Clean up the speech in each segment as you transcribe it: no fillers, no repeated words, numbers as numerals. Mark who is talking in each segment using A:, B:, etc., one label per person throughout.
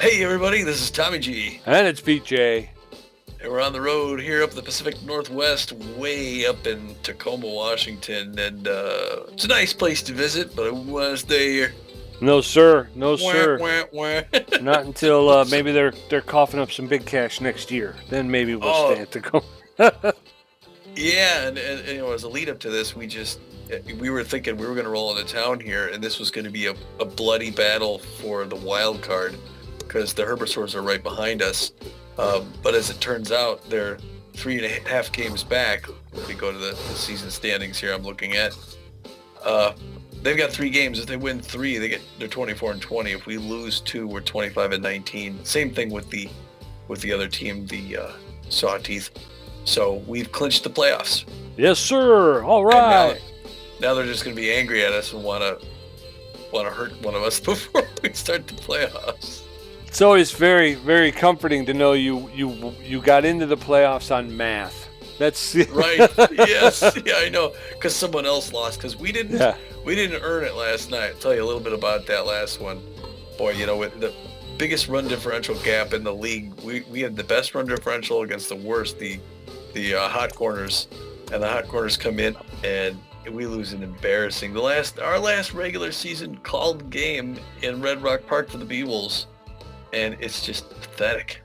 A: Hey everybody, this is Tommy G,
B: And it's BJ.
A: and we're on the road here up the Pacific Northwest, way up in Tacoma, Washington, and it's a nice place to visit, but I wouldn't want to stay here.
B: No, sir. No,
A: Wah,
B: sir.
A: wah, wah.
B: Not until maybe they're coughing up some big cash next year. Then maybe we'll
A: Oh,
B: stay at Tacoma.
A: yeah, and as a lead up to this, we were thinking we were going to roll into town here, and this was going to be a bloody battle for the wild card because the Herbasaurs are right behind us. But as it turns out, they're 3.5 games back. Let me go to the season standings here. I'm looking at. They've got 3 games. If they win 3, they're 24-20. If we lose 2, we're 25-19. Same thing with the other team, the Sawteeth. So we've clinched the playoffs.
B: Yes, sir. All
A: And
B: right.
A: now they're just going to be angry at us and want to hurt one of us before we start the playoffs.
B: It's always very, very comforting to know you got into the playoffs on math. That's
A: Right? Yes. Yeah, I know. Because someone else lost. Because we didn't.
B: Yeah.
A: We didn't earn it last night. I'll tell you a little bit about that last one. Boy, with the biggest run differential gap in the league, we had the best run differential against the worst, the hot corners, and the hot corners come in and we lose an embarrassing. Our last regular season called game in Red Rock Park for the Beewolves, and it's just pathetic.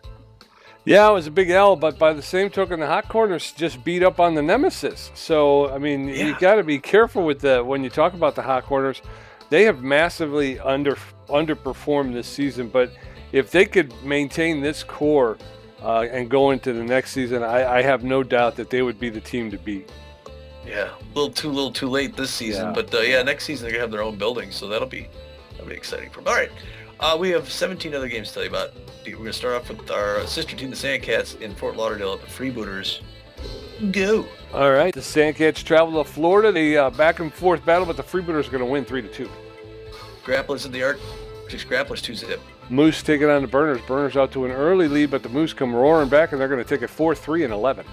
B: Yeah, it was a big L, but by the same token, the hot corners just beat up on the nemesis. So, I mean, you
A: Yeah.
B: got to be careful with when you talk about the hot corners. They have massively underperformed this season, but if they could maintain this core and go into the next season, I have no doubt that they would be the team to beat.
A: Yeah, a little too late this season,
B: Yeah.
A: but next season they're gonna have their own building, so that'll be exciting for them. All right, we have 17 other games to tell you about. We're gonna start off with our sister team, the Sandcats, in Fort Lauderdale at the Freebooters. Go.
B: All right, the Sandcats travel to Florida. They back and forth battle, but the Freebooters are going to win 3-2.
A: Grapplers in the Arc. 6 Grapplers 2-zip.
B: Moose taking on the Burners. Burners out to an early lead, but the Moose come roaring back, and they're going to take it 4-3 and 11.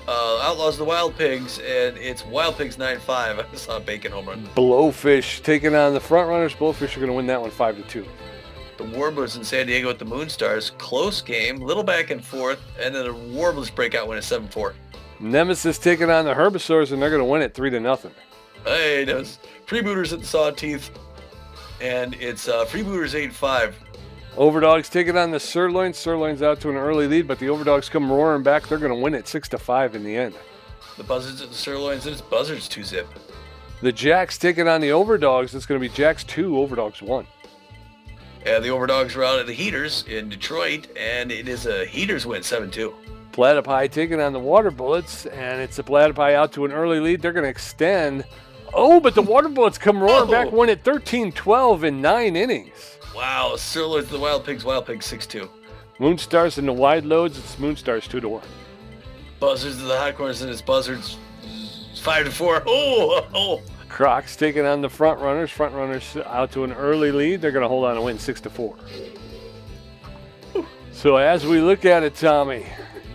A: Outlaws the Wild Pigs, and it's Wild Pigs 9-5. I saw a Bacon home run.
B: Blowfish taking on the front runners. Blowfish are going to win that one 5-2.
A: The Warblers in San Diego at the Moonstars. Close game, little back and forth, and then the Warblers break out win at 7-4.
B: Nemesis taking on the Herbasaurs, and they're going to win it 3-0.
A: Hey, there's Freebooters at the Sawteeth, and it's Freebooters 8-5.
B: Overdogs taking on the Sirloins. Sirloins out to an early lead, but the Overdogs come roaring back. They're going to win it 6-5 in the end.
A: The Buzzards at the Sirloins, and it's Buzzards 2-zip.
B: The Jacks taking on the Overdogs. It's going to be Jacks 2, Overdogs 1.
A: And the Overdogs are out at the Heaters in Detroit, and it is a Heaters win 7-2.
B: Platypi taking on the Water Bullets, and it's the Platypi out to an early lead. They're going to extend. Oh, but the Water Bullets come roaring back, win it 13-12 in 9 innings.
A: Wow, Sirloins to the Wild Pigs 6-2.
B: Moonstars and the Wide Loads, it's Moonstars 2-1.
A: Buzzards to the Hot Corners, and it's Buzzards 5-4. Oh.
B: Crocs taking on the Front Runners. Front Runners out to an early lead. They're going to hold on and win 6-4. So as we look at it, Tommy,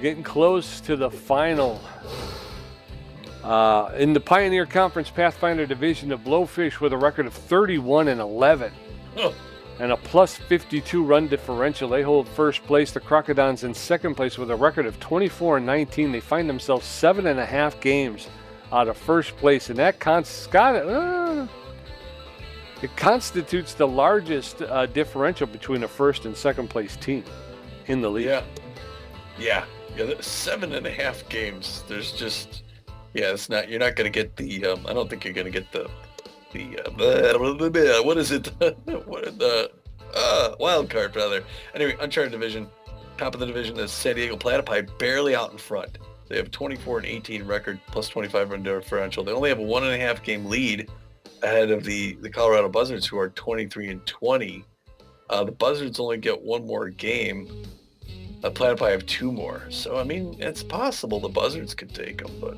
B: getting close to the final. In the Pioneer Conference Pathfinder Division of Blowfish with a record of 31-11
A: Oh.
B: and a plus 52 run differential. They hold first place. The Crocodons in second place with a record of 24-19. They find themselves 7.5 games out of first place, and that it constitutes the largest differential between a first and second place team in the league.
A: Yeah. 7.5 games. There's just, it's not. You're not going to get the. I don't think you're going to get the what is it? The wild card, rather. Anyway, Uncharted Division. Top of the division is San Diego Platypi, barely out in front. They have 24-18 record, plus 25 run differential. They only have a 1.5 game lead ahead of the Colorado Buzzards, who are 23-20. The Buzzards only get one more game. Platypi have 2 more. So, I mean, it's possible the Buzzards could take them, but...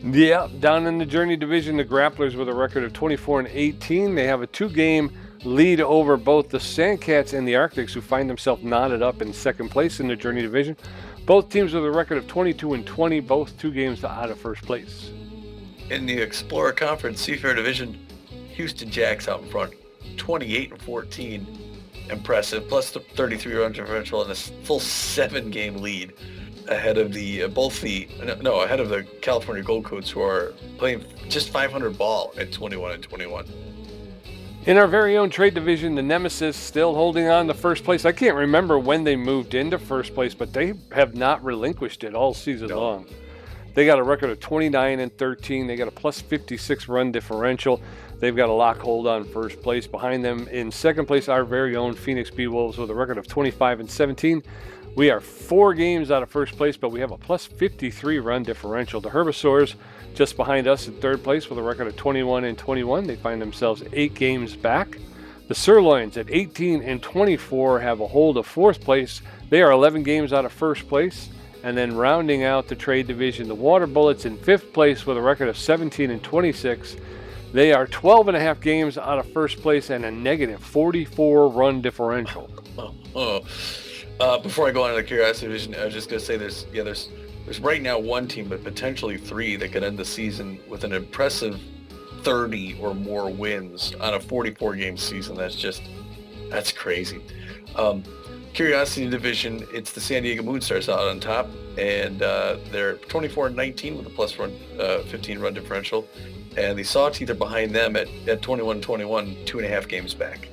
B: Yeah, down in the Journey Division, the Grapplers with a record of 24-18. They have a 2-game lead over both the Sandcats and the Arctics, who find themselves knotted up in second place in the Journey Division. Both teams with a record of 22-20, both 2 games out of first place.
A: In the Explorer Conference Seafair Division, Houston Jacks out in front, 28-14. Impressive. Plus the 33 run differential and a full 7-game lead ahead of the ahead of the California Gold Coats, who are playing just 500 ball at 21-21.
B: In our very own trade division, the Nemesis still holding on to first place. I can't remember when they moved into first place, but they have not relinquished it all season long. They got a record of 29-13. They got a plus 56 run differential. They've got a lock hold on first place. Behind them in second place, our very own Phoenix Beewolves with a record of 25-17. We are 4 games out of first place, but we have a plus 53 run differential. The Herbasaurs just behind us in third place with a record of 21-21. They find themselves 8 games back. The Sirloins at 18-24 have a hold of fourth place. They are 11 games out of first place. And then rounding out the trade division, the Water Bullets in fifth place with a record of 17-26. They are 12.5 games out of first place and a negative 44 run differential.
A: Before I go on to the Curiosity division, I was just going to say there's right now 1 team, but potentially 3 that could end the season with an impressive 30 or more wins on a 44-game season. That's crazy. Curiosity division, it's the San Diego Moonstars out on top, and they're 24-19 with a plus 15 run differential, and the Sawteeth are behind them at 21-21, 2.5 games back.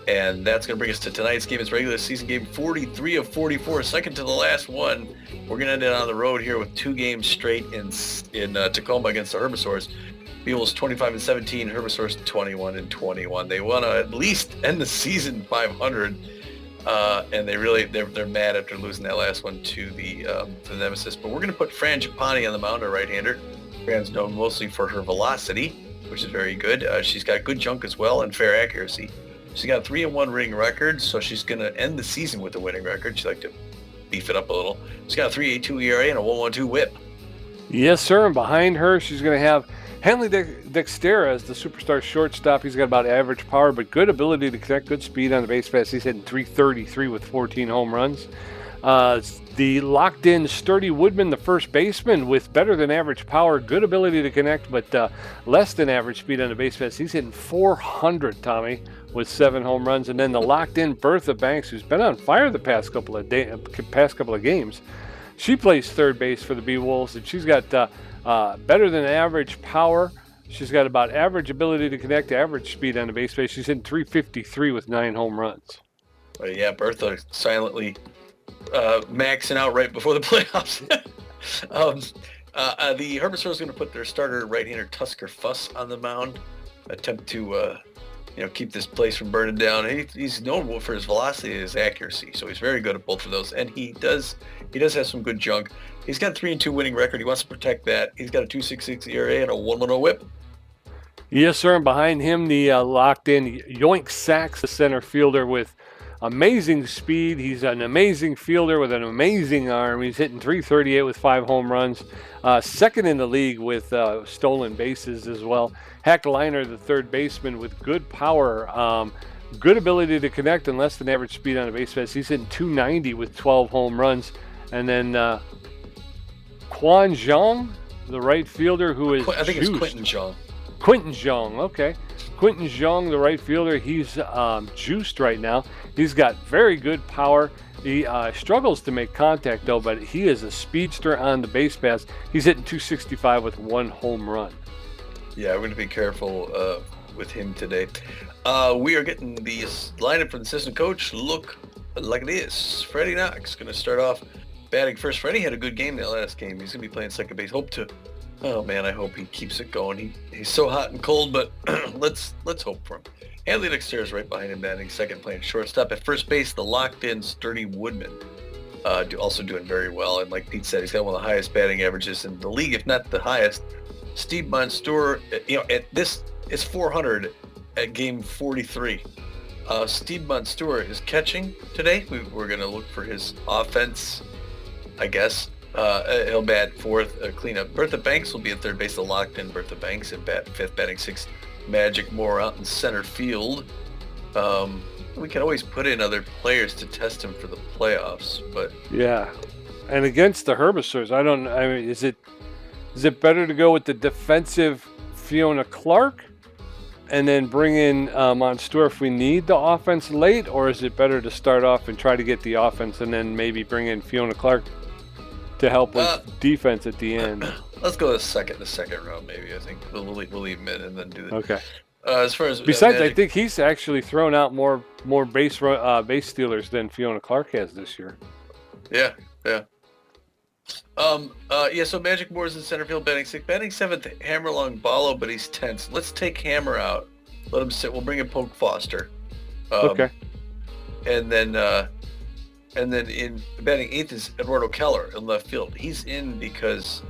A: And that's going to bring us to tonight's game. It's regular season game 43 of 44, second to the last one. We're going to end it on the road here with 2 games straight in Tacoma against the Herbasaurs. Beewolves 25-17, Herbasaurs 21-21. They want to at least end the season 500, and they're mad after losing that last one to the Nemesis. But we're going to put Fran Giappani on the mound, a right-hander. Fran's known mostly for her velocity, which is very good. She's got good junk as well and fair accuracy. She's got a 3-1 winning record, so she's going to end the season with a winning record. She'd like to beef it up a little. She's got a 3.82 ERA and a 1.12 WHIP.
B: Yes, sir. And behind her, she's going to have Henley Dexter as the superstar shortstop. He's got about average power, but good ability to connect, good speed on the base pass. He's hitting 333 with 14 home runs. The locked-in sturdy Woodman, the first baseman, with better than average power, good ability to connect, but less than average speed on the base pass. He's hitting 400, Tommy, with 7 home runs. And then the locked-in Bertha Banks, who's been on fire the past couple of games. She plays third base for the Beewolves, and she's got better than average power. She's got about average ability to connect, average speed on the base pass. She's hitting 353 with 9 home runs.
A: Yeah, Bertha silently maxing out right before the playoffs. The Herbasaurs are going to put their starter right-hander Tusker Fuss on the mound, attempt to keep this place from burning down. He's known for his velocity and his accuracy, so he's very good at both of those. And he does have some good junk. He's got a 3-2 winning record. He wants to protect that. He's got a 2.66 ERA and a 1.10 WHIP.
B: Yes, sir. And behind him, the locked-in Yoink Sachs, the center fielder with amazing speed. He's an amazing fielder with an amazing arm. He's hitting 338 with 5 home runs. Second in the league with stolen bases as well. Hackliner, the third baseman, with good power, good ability to connect and less than average speed on the base pass. He's hitting 290 with 12 home runs. And then Quan Zhang, the right fielder, who is
A: I think it's Quentin Zhang.
B: Quentin Zhang, okay. Quentin Zhang, the right fielder, he's juiced right now. He's got very good power. He struggles to make contact, though, but he is a speedster on the base pass. He's hitting 265 with 1 home run.
A: Yeah, we're going to be careful with him today. We are getting the lineup from the assistant coach. Look like this. Freddie Knox going to start off batting first. Freddie had a good game that last game. He's going to be playing second base. Oh man, I hope he keeps it going. He's so hot and cold, but let's hope for him. Hanley Dexter is right behind him, batting second, playing shortstop. At first base, the locked-in sturdy Woodman, also doing very well. And like Pete said, he's got one of the highest batting averages in the league, if not the highest. Steve Monstour, it's 400 at game 43. Steve Monstour is catching today. We're going to look for his offense, I guess. He'll bat fourth, cleanup. Bertha Banks will be at third base, the locked-in Bertha Banks, and bat fifth, batting sixth. Magic Moore out in center field. We can always put in other players to test him for the playoffs, but
B: yeah. And against the Herbasaurs, is it better to go with the defensive Fiona Clark, and then bring in Monstour if we need the offense late, or is it better to start off and try to get the offense and then maybe bring in Fiona Clark to help with defense at the end?
A: Let's go the second round, maybe. I think we'll leave him in and then do it.
B: Okay.
A: As far as
B: besides, I think he's actually thrown out more base stealers than Fiona Clark has this year.
A: Yeah. So Magic Moore's in center field, batting 6th. Batting 7th, Hammerlong Ballo, but he's tense. Let's take Hammer out. Let him sit. We'll bring in Poke Foster.
B: Okay.
A: And then in batting 8th is Eduardo Keller in left field. He's in because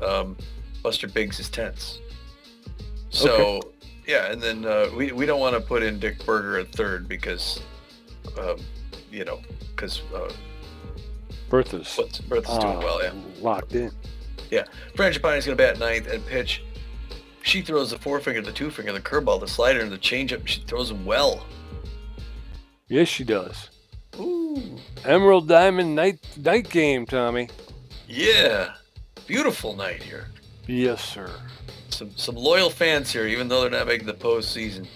A: Buster Biggs is tense. So, okay. Yeah, and then we don't want to put in Dick Berger at third because, Bertha's doing well, yeah.
B: Locked in.
A: Yeah. Frangipani's going to bat 9th and pitch. She throws the forefinger, the two-finger, the curveball, the slider, and the changeup. She throws them well.
B: Yes, she does.
A: Ooh.
B: Emerald Diamond night game, Tommy.
A: Yeah. Beautiful night here.
B: Yes, sir.
A: Some loyal fans here, even though they're not making the postseason.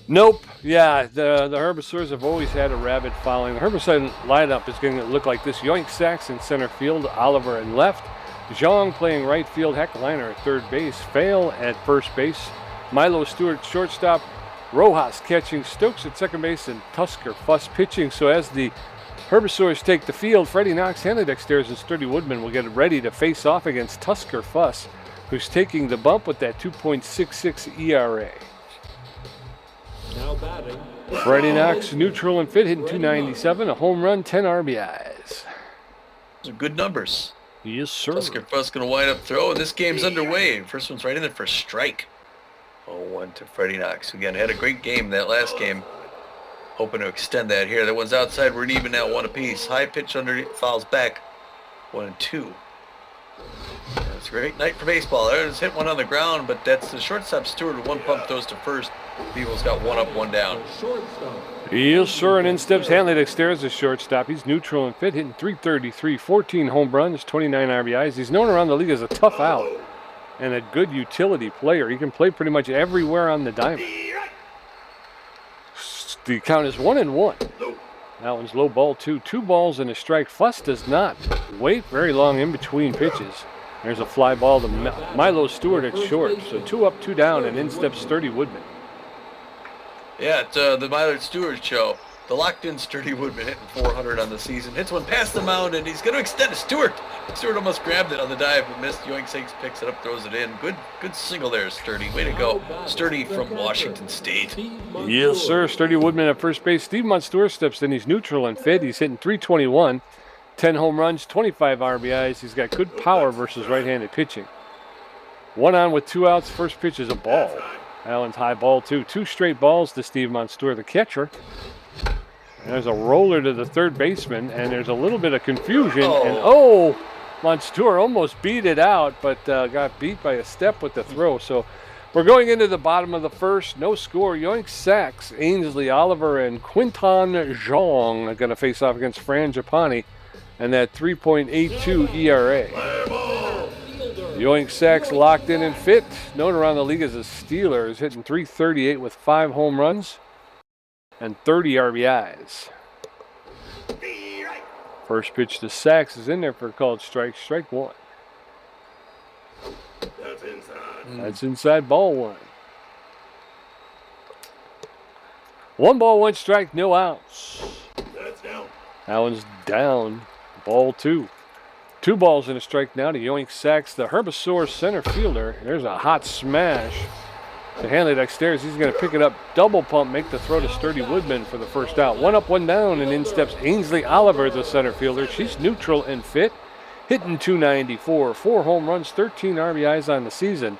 B: Nope. Yeah, the Herbasaurs have always had a rabid following. The Herbaside lineup is going to look like this. Yoink Sachs in center field, Oliver in left, Zhang playing right field, Heckliner at third base, Fail at first base, Milo Stewart shortstop, Rojas catching, Stokes at second base, and Tusker Fuss pitching. So as the Herbasaurs take the field, Freddie Knox, Hanley Dexter's, and Sturdy Woodman will get ready to face off against Tusker Fuss, who's taking the bump with that 2.66 ERA.
C: Now batting.
B: Freddie Knox, neutral and fit, hitting .297, a home run, 10 RBIs.
A: Those are good numbers.
B: Yes, sir.
A: Tusker Fuss going to wind up throw, and this game's underway. First one's right in there for a strike. 0-1 to Freddie Knox. Again, had a great game that last game. Hoping to extend that here. That one's outside. We're even now, one apiece. High pitch underneath, fouls back. 1-2. That's a great night for baseball. There's hit one on the ground, but that's the shortstop Stewart with one pump throws to first. Beewolves got one up, one down.
B: Yes, sir. And in steps Hanley Dexter as a shortstop. He's neutral and fit, hitting .333, 14 home runs, 29 RBIs. He's known around the league as a tough out and a good utility player. He can play pretty much everywhere on the diamond. The count is 1-1. That one's low ball, 2. 2 balls and a strike. Fuss does not wait very long in between pitches. There's a fly ball to Milo Stewart at short. So 2 up, 2 down, and in steps Sturdy Woodman.
A: Yeah, it's the Milo Stewart show. The locked-in Sturdy Woodman hitting 400 on the season. Hits one past the mound, and he's going to extend to Stewart. Stewart almost grabbed it on the dive, but missed. Yoink Sachs picks it up, throws it in. Good single there, Sturdy. Way to go. Sturdy from Washington State.
B: Yes, sir. Sturdy Woodman at first base. Steve Monstour steps in. He's neutral and fit. He's hitting .321. 10 home runs, 25 RBIs. He's got good power versus right-handed pitching. 1 on with 2 outs. First pitch is a ball. Allen's high ball, 2. 2 straight balls to Steve Monstour, the catcher. There's a roller to the third baseman, and there's a little bit of confusion. And Monstour almost beat it out, but got beat by a step with the throw. So we're going into the bottom of the first. No score. Yoink Sachs, Ainsley Oliver, and Quinton Zhang are going to face off against Frangipani, and that 3.82 ERA. Yoink Sachs locked in and fit. Known around the league as a Steeler, is hitting .338 with 5 home runs and 30 RBIs. First pitch to Sachs is in there for a called strike. Strike 1.
C: That's inside.
B: That's inside, ball 1. 1 ball, 1 strike, no outs.
C: That's down.
B: That one's down. Ball 2. 2 balls and a strike now to Yoink Sachs, the Herbasaur center fielder. There's a hot smash to Hanley Dexter's. He's going to pick it up, double pump, make the throw to Sturdy Woodman for the first out. 1 up, 1 down, and in steps Ainsley Oliver, the center fielder. She's neutral and fit, hitting .294, 4 home runs, 13 RBIs on the season.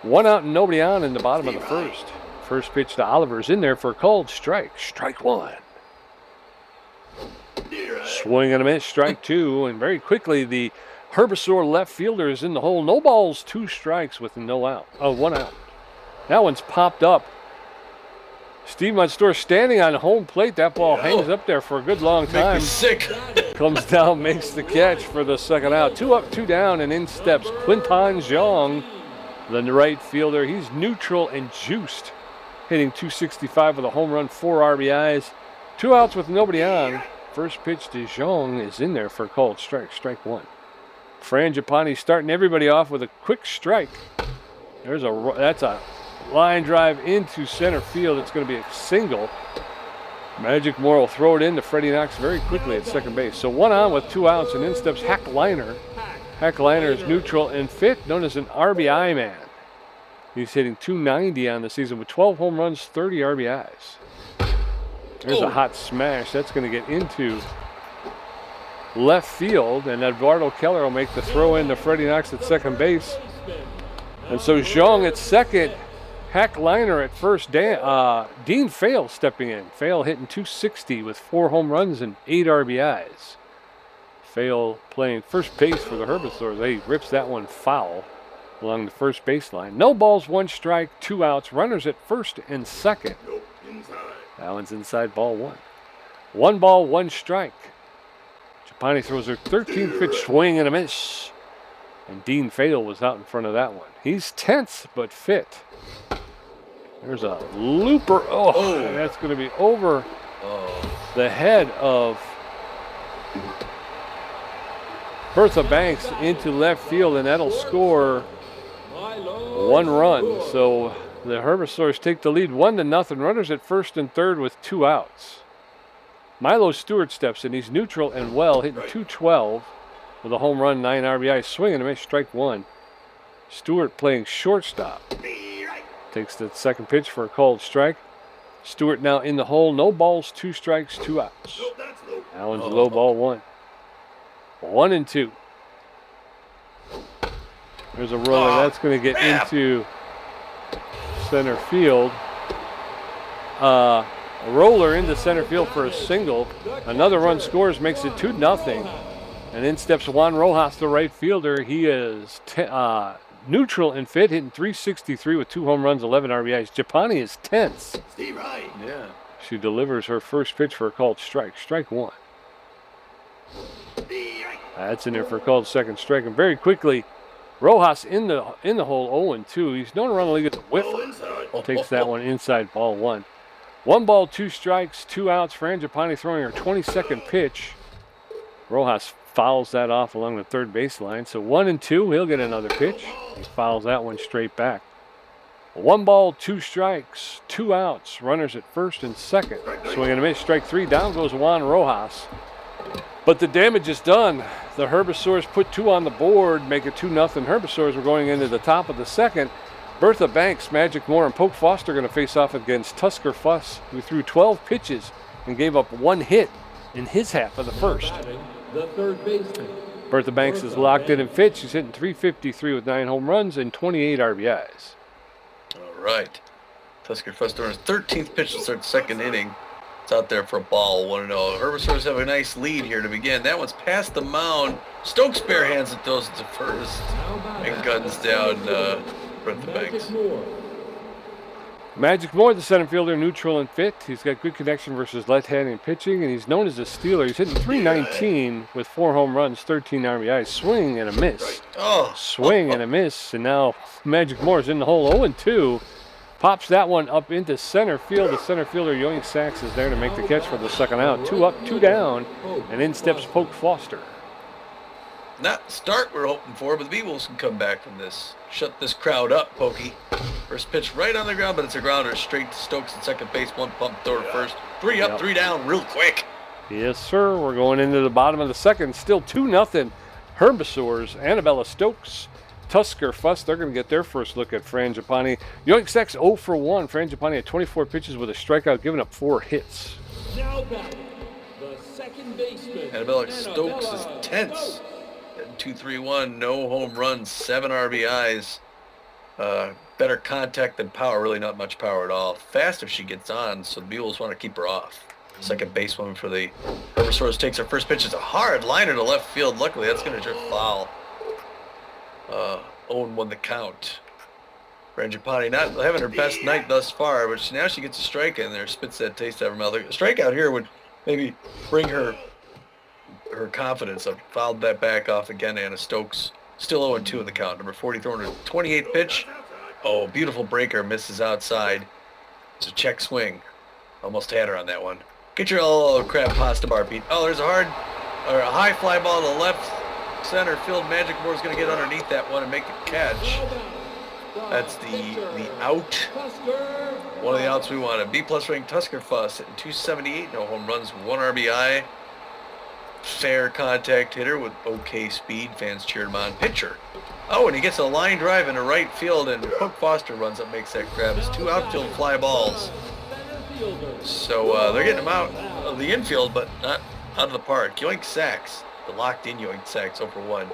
B: 1 out and nobody on in the bottom of the first. First pitch to Oliver's in there for a called strike. Strike 1. Swing and a miss, strike 2, and very quickly the Herbasaur left fielder is in the hole. No balls, 2 strikes with 1 out. That one's popped up. Steve Monstour standing on home plate. That ball hangs up there for a good long time.
A: Make me sick.
B: Comes down, makes the catch for the second out. 2 up, 2 down, and in steps Quinton Zhang, the right fielder. He's neutral and juiced. hitting 265 with a home run, 4 RBIs. 2 outs with nobody on. First pitch to Zhang is in there for a called strike. Strike one. Frangipani starting everybody off with a quick strike. That's a line drive into center field. It's going to be a single. Magic Moore will throw it in to Freddie Knox very quickly at second base. So 1 on with 2 outs, and in steps Hack Liner. Hack Liner is neutral and fit, known as an RBI man. He's hitting 290 on the season with 12 home runs, 30 RBIs. There's a hot smash. That's going to get into left field, and Eduardo Keller will make the throw in to Freddie Knox at second base. And so Zhang at second, Hack Liner at first. Dean Fale stepping in. Fale hitting 260 with 4 home runs and 8 RBIs. Fale playing first base for the Herbasaurs. He rips that one foul along the first baseline. No balls, 1 strike, 2 outs. Runners at first and second. That one's inside, ball 1. 1 ball, 1 strike. Japani throws her 13th pitch, swing and a miss. And Dean Fale was out in front of that one. He's tense but fit. There's a looper. Oh. That's going to be over the head of Bertha Banks into left field, and that'll score 1 run. So the Herbasaurs take the lead 1-0. Runners at first and third with 2 outs. Milo Stewart steps in. He's neutral and well, hitting 212 with a home run, 9 RBI. Swing and a miss, strike 1. Stewart playing shortstop. Takes the second pitch for a called strike. Stewart now in the hole. No balls, 2 strikes, 2 outs. That one's low, ball 1. 1-2. There's a roller. That's going to get into center field. A roller into center field for a single. Another run scores, makes it 2-0. And in steps Juan Rojas, the right fielder. He is neutral and fit, hitting 363 with 2 home runs, 11 RBIs. Japani is tense.
C: Steve Wright.
A: Yeah.
B: She delivers her first pitch for a called strike. Strike 1. That's in there for a called second strike. And very quickly, Rojas in the hole, 0-2. He's known around the league as a whiffer. Takes that one inside, ball 1. 1 ball, 2 strikes, 2 outs. Frangipani throwing her 22nd pitch. Rojas fouls that off along the third baseline. So 1-2, he'll get another pitch. He fouls that one straight back. 1 ball, 2 strikes, 2 outs. Runners at first and second. Swing and a miss, strike 3. Down goes Juan Rojas. But the damage is done. The Herbasaurs put 2 on the board, make it 2-0. Herbasaurs. We're going into the top of the second. Bertha Banks, Magic Moore, and Poke Foster going to face off against Tusker Fuss, who threw 12 pitches and gave up 1 hit in his half of the first.
C: The third baseman.
B: Bertha Banks is locked in and fit. She's hitting 353 with 9 home runs and 28 RBIs.
A: All right. Tusker Fuss throwing his 13th pitch to start the second inning. It's out there for a ball, 1-0. Herbasaurs have a nice lead here to begin. That one's past the mound. Stokes barehands it, throws it to first and guns down Bertha Banks.
B: Magic Moore, the center fielder, neutral and fit. He's got good connection versus left-handed pitching, and he's known as a stealer. He's hitting 319 with 4 home runs, 13 RBIs. Swing and a miss. Swing and a miss, and now Magic Moore's in the hole, 0-2. Pops that one up into center field. The center fielder, Yoink Sachs, is there to make the catch for the second out. 2 up, 2 down, and in steps Poke Foster.
A: Not the start we're hoping for, but the Beewolves can come back from this. Shut this crowd up, Pokey. First pitch right on the ground, but it's a grounder straight to Stokes at second base. 1 pump, throw to first. 3 up, 3 down, real quick.
B: Yes, sir. We're going into the bottom of the second. Still 2-0. Herbasaurs, Annabella Stokes, Tusker Fuss. They're going to get their first look at Frangipani. Yoink Sachs 0 for 1. Frangipani had 24 pitches with a strikeout, giving up 4 hits.
C: Now back, the second baseman.
A: Annabella Stokes is tense. 2-3-1, no home runs, 7 RBIs. Better contact than power, really not much power at all. Fast if she gets on, so the Beewolves want to keep her off. Second basewoman for the Herbasaurs takes her first pitch. It's a hard liner to left field. Luckily, that's going to drift foul. 0-1 the count. Frangipani not having her best night thus far, but now she gets a strike in there, spits that taste out of her mouth. A strikeout here would maybe bring her confidence up. Fouled that back off again. Anna Stokes still 0-2 in the count. Number 40 throwing her 28th pitch. Oh, beautiful breaker, misses outside. It's a check swing. Almost had her on that one. Get your little crab pasta bar, Pete. Oh, there's a high fly ball to the left center field. Magic Moore's going to get underneath that one and make the catch. That's the out. One of the outs we wanted. B-plus ranked Tusker Fuss at 278. No home runs, 1 RBI. Fair contact hitter with okay speed. Fans cheered him on. Pitcher. Oh, and he gets a line drive into right field, and Hook Foster runs up, makes that grab. It's 2 outfield fly balls. So they're getting him out of the infield, but not out of the park. Yoink sacks. The locked-in yoink sacks over 1.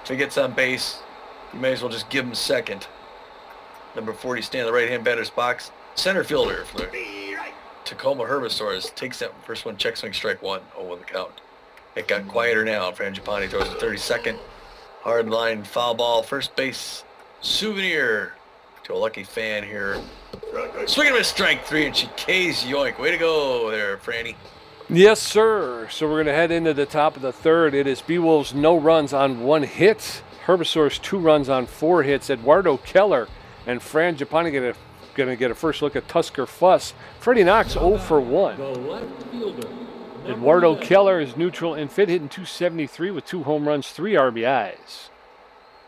A: If he gets on base, you may as well just give him second. Number 40 standing in the right-hand batter's box. Center fielder for the Tacoma Herbasaurs takes that first one, check swing, strike 1. 0 on the count. It got quieter now. Frangipani throws a 32nd. Hard line foul ball. First base souvenir to a lucky fan here. Swinging with strike 3, and she K's yoink. Way to go there, Franny.
B: Yes, sir. So we're going to head into the top of the third. It is Beewolves no runs on 1 hit. Herbasaurs 2 runs on 4 hits. Eduardo Keller and Frangipani going to get a first look at Tusker Fuss. Freddie Knox 0 for 1.
C: The left fielder.
B: Eduardo Keller is neutral and fit, hitting 273 with 2 home runs, 3 RBIs.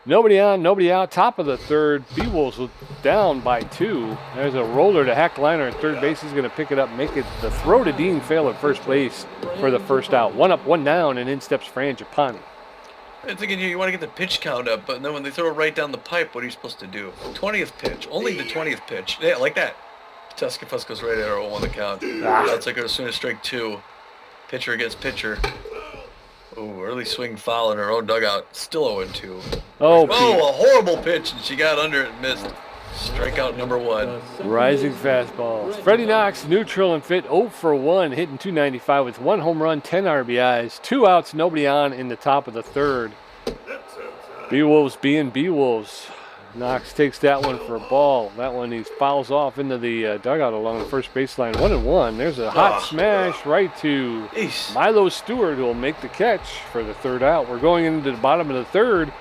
B: Nobody on, nobody out. Top of the third. Beewolves down by 2. There's a roller to Heckliner at third base. He's going to pick it up, make it the throw to Dean Fail at first base for the first out. 1 up, 1 down, and in steps Frangipani.
A: I'm thinking you want to get the pitch count up, but then when they throw it right down the pipe, what are you supposed to do? 20th pitch. Only the 20th pitch. Yeah, like that. Tusker Fuss goes right at our 0 on the count. That's like as soon as strike 2. Pitcher against pitcher. Ooh, early swing foul in her own dugout. Still 0-2.
B: Oh,
A: a horrible pitch, and she got under it and missed. Strikeout number 1.
B: Rising fastballs. Freddie Knox, neutral and fit, 0 for 1, hitting 295 with 1 home run, 10 RBIs, 2 outs, nobody on in the top of the third. Beewolves being Beewolves. Knox takes that one for a ball. That one he fouls off into the dugout along the first baseline. 1-1. There's a hot smash right to Milo Stewart, who will make the catch for the third out. We're going into the bottom of the third.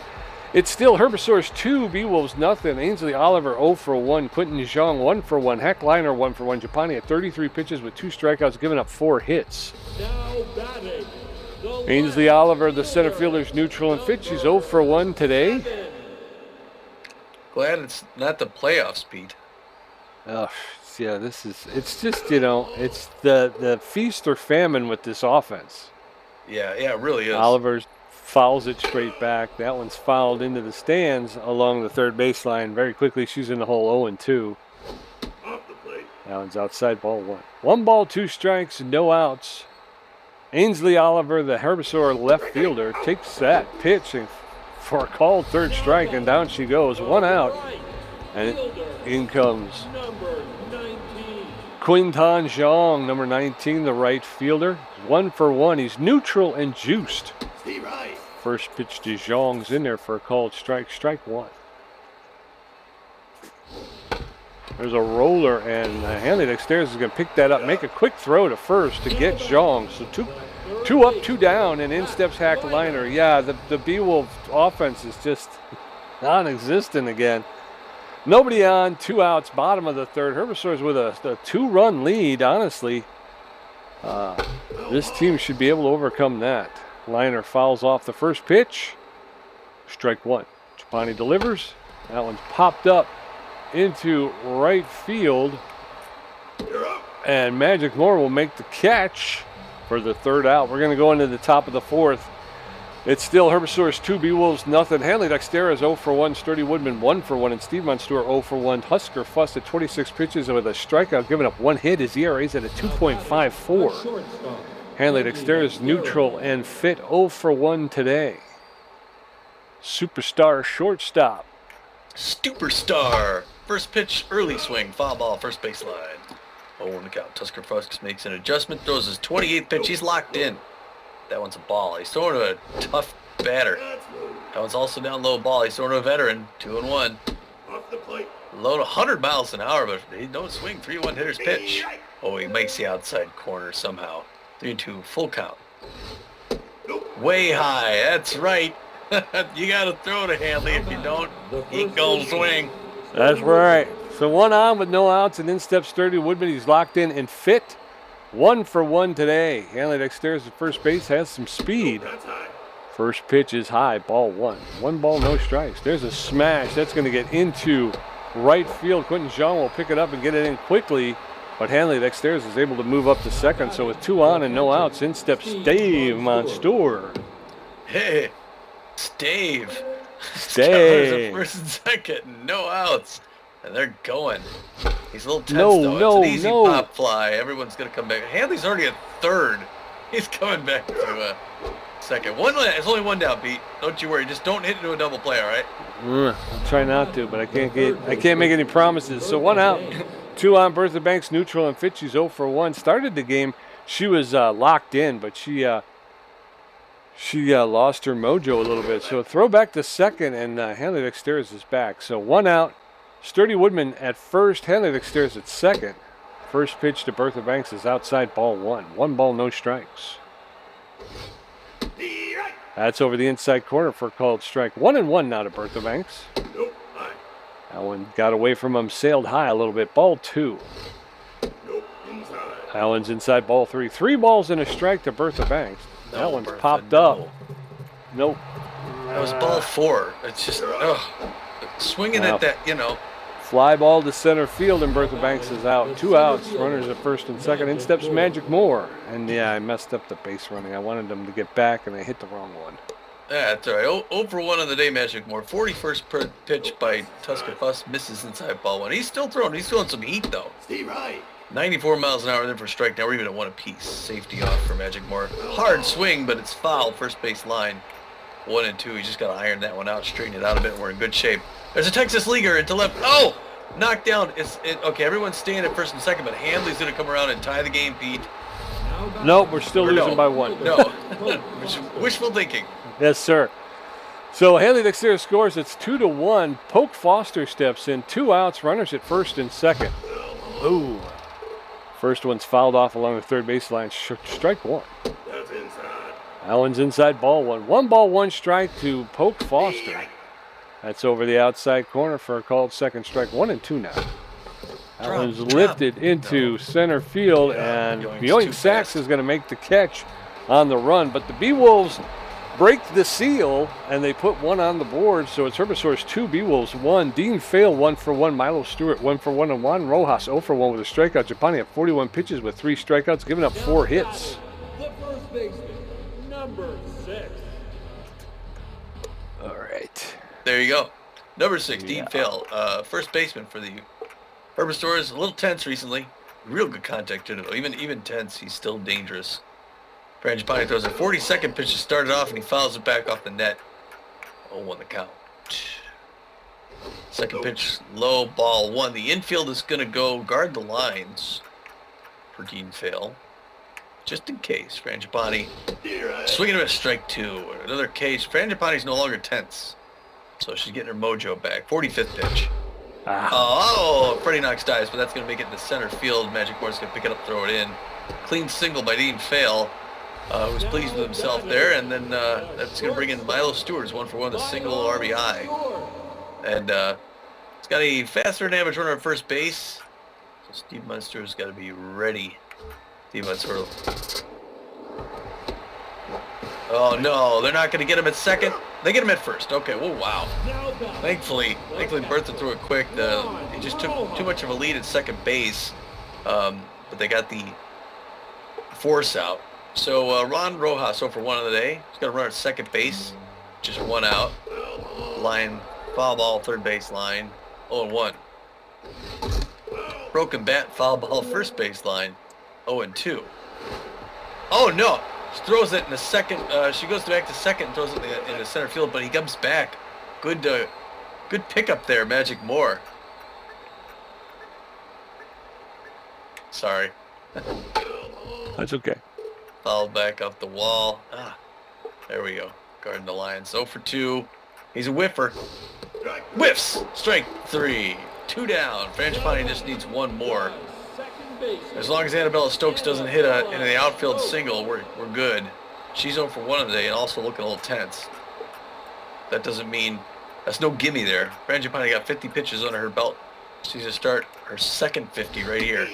B: It's still Herbasaurs 2, Beewolves nothing. Ainsley Oliver 0 for 1. Quentin Jeong 1 for 1. Heckliner 1 for 1. Japani at 33 pitches with 2 strikeouts, giving up 4 hits.
C: Now batting.
B: Ainsley Oliver, the center fielder's neutral and fit. She's 0 for 1 today.
A: Glad it's not the playoffs, Pete.
B: Oh, yeah, it's just, it's the feast or famine with this offense.
A: Yeah, it really is.
B: Oliver fouls it straight back. That one's fouled into the stands along the third baseline. Very quickly, she's in the hole 0-2. That one's outside, ball 1. 1 ball, 2 strikes, no outs. Ainsley Oliver, the Herbasaur left fielder, takes that pitch and for a called third strike, and down she goes. 1 out, and in comes Quinton Jeong, number 19, the right fielder. 1 for 1. He's neutral and juiced. First pitch to Jeong's in there for a called strike. Strike 1. There's a roller, and Hanley Dexter's is going to pick that up, make a quick throw to first to get Jeong. So two up, 2 down, and in steps Heckliner. Yeah, the Beewolf offense is just non-existent again. Nobody on, 2 outs, bottom of the third. Herbasaurs with a 2-run lead, honestly. This team should be able to overcome that. Liner fouls off the first pitch. Strike 1. Trapani delivers. That one's popped up into right field. And Magic Moore will make the catch for the third out. We're going to go into the top of the fourth. It's still Herbasaurs 2, Beewolves nothing. Hanley Dexter is 0 for 1. Sturdy Woodman 1 for 1. And Steve Monstour 0 for 1. Husker Fuss at 26 pitches with a strikeout, giving up 1 hit. His ERA is at a 2.54. Hanley Dexter is neutral and fit, 0 for 1 today. Superstar shortstop.
A: Superstar. First pitch, early swing, foul ball, first baseline. 0 on the count. Tusker Fuss makes an adjustment, throws his 28th pitch. He's locked in. That one's a ball. He's throwing to a tough batter. That one's also down low ball. He's throwing to a veteran. 2-1.
D: Off the plate.
A: Low to 100 miles an hour, but he don't swing. 3-1 hitter's pitch. Oh, he makes the outside corner somehow. 3-2, full count. Way high. That's right. You got to throw to Hanley. If you don't, he goes swing.
B: That's right. So 1 on with no outs, and in steps Sturdy Woodman. He's locked in and fit. 1 for 1 today. Hanley Dexter's at first base, has some speed. First pitch is high, ball 1. 1 ball, no strikes. There's a smash. That's going to get into right field. Quentin Jean will pick it up and get it in quickly. But Hanley Dexter's is able to move up to second. So with 2 on and no outs, in steps Dave Monstour.
A: Hey, Stave.
B: Stave.
A: First and second, no outs. And they're going. He's a little tense,
B: No,
A: though.
B: no,
A: it's an easy
B: no.
A: pop fly. Everyone's going to come back. Hanley's already at third. He's coming back to second. It's only 1 down, Pete. Don't you worry. Just don't hit into a double play, all right?
B: I'll try not to, but I can't make any promises. So 1 out. 2 on. Bertha Banks neutral and fit. She's 0 for 1. Started the game. She was locked in, but she lost her mojo a little bit. So throw back to second, and Hanley Dexter's is back. So 1 out. Sturdy Woodman at first. Hanley Dexter's at second. First pitch to Bertha Banks is outside, ball 1. 1 ball, no strikes. That's over the inside corner for a called strike. 1-1 now to Bertha Banks. That one got away from him, sailed high a little bit. Ball 2. Allen's inside, ball 3. 3 balls and a strike to Bertha Banks. That one's
A: Bertha,
B: popped up. Nope.
A: That was ball 4. It's just, swinging at that,
B: Fly ball to center field, and Bertha Banks is out. 2 outs, runners at first and second. In steps Magic Moore. And yeah, I messed up the base running. I wanted them to get back, and I hit the wrong one.
A: Yeah, that's all right. 0 for 1 on the day, Magic Moore. 41st pitch by Tusker Fuss, misses inside ball 1. He's still throwing. He's feeling some heat, though. 94 miles an hour there for strike. Now we're even at 1 apiece. Safety off for Magic Moore. Hard swing, but it's foul. First base line. 1 and 2. He just got to iron that one out, straighten it out a bit. We're in good shape. There's a Texas leaguer into left. Oh! Knocked down. Okay, everyone's staying at first and second, but Handley's going to come around and tie the game, Pete.
B: Nope, we're still losing by 1.
A: No. Wishful thinking.
B: Yes, sir. So Hanley Dexter scores. It's 2-1. Polk Foster steps in. 2 outs. Runners at first and second. Ooh. First one's fouled off along the third baseline. Strike 1. Allen's inside, ball 1. 1 ball, 1 strike to Polk Foster. That's over the outside corner for a called second strike. 1-2 now. Allen's lifted into center field, and Yoink Sachs is going to make the catch on the run. But the Beewolves break the seal, and they put 1 on the board. So it's Herbasaurs 2, Beewolves 1. Dean Fail 1 for 1. Milo Stewart 1 for 1. And Juan Rojas 0 for 1 with a strikeout. Japani at 41 pitches with 3 strikeouts, giving up 4 hits.
C: The first baseman, number 6.
B: All right.
A: There you go. Number 6, Dean Fail. First baseman for the Herbasaurs. A little tense recently. Real good contact too. Even tense, he's still dangerous. Frangipani throws a 42nd pitch to start it off, and he fouls it back off the net. 0-1 the count. Second pitch, low, ball 1. The infield is going to go guard the lines for Dean Fail. Just in case. Frangipani swinging to a strike 2. Another case. Frangipani's no longer tense. So she's getting her mojo back. 45th pitch. Freddie Knox dies, but that's going to make it into center field. Magic Moore's going to pick it up, throw it in. Clean single by Dean Fail. Was pleased with himself there. And then that's going to bring in Milo Stewart, 1 for 1, the single RBI. And it's got a faster than average runner at first base. So Steve Munster's got to be ready. Steve Munster. Oh, no. They're not going to get him at second. They get him at first. Okay. Well, wow. Thankfully, Bertha threw it quick. He just took too much of a lead at second base. But they got the force out. So Ron Rojas 0 for 1 on the day. He's got to run at second base. Just 1 out. Line, foul ball, third base line. 0-1. Broken bat, foul ball, first base line. 0-2. Oh, no. She throws it in the second. She goes back to second and throws it in the center field, but he comes back. Good pickup there, Magic Moore. Sorry.
B: That's okay.
A: Foul back up the wall. There we go. Guarding the Lions. 0 for 2. He's a whiffer. Whiffs. Strike 3. 2 down. Frangipani just needs 1 more. As long as Annabella Stokes doesn't hit into the outfield single, we're good. She's 0 for 1 today and also looking a little tense. That doesn't mean that's no gimme there. Frangipani got 50 pitches under her belt She's going to start her second 50 right here.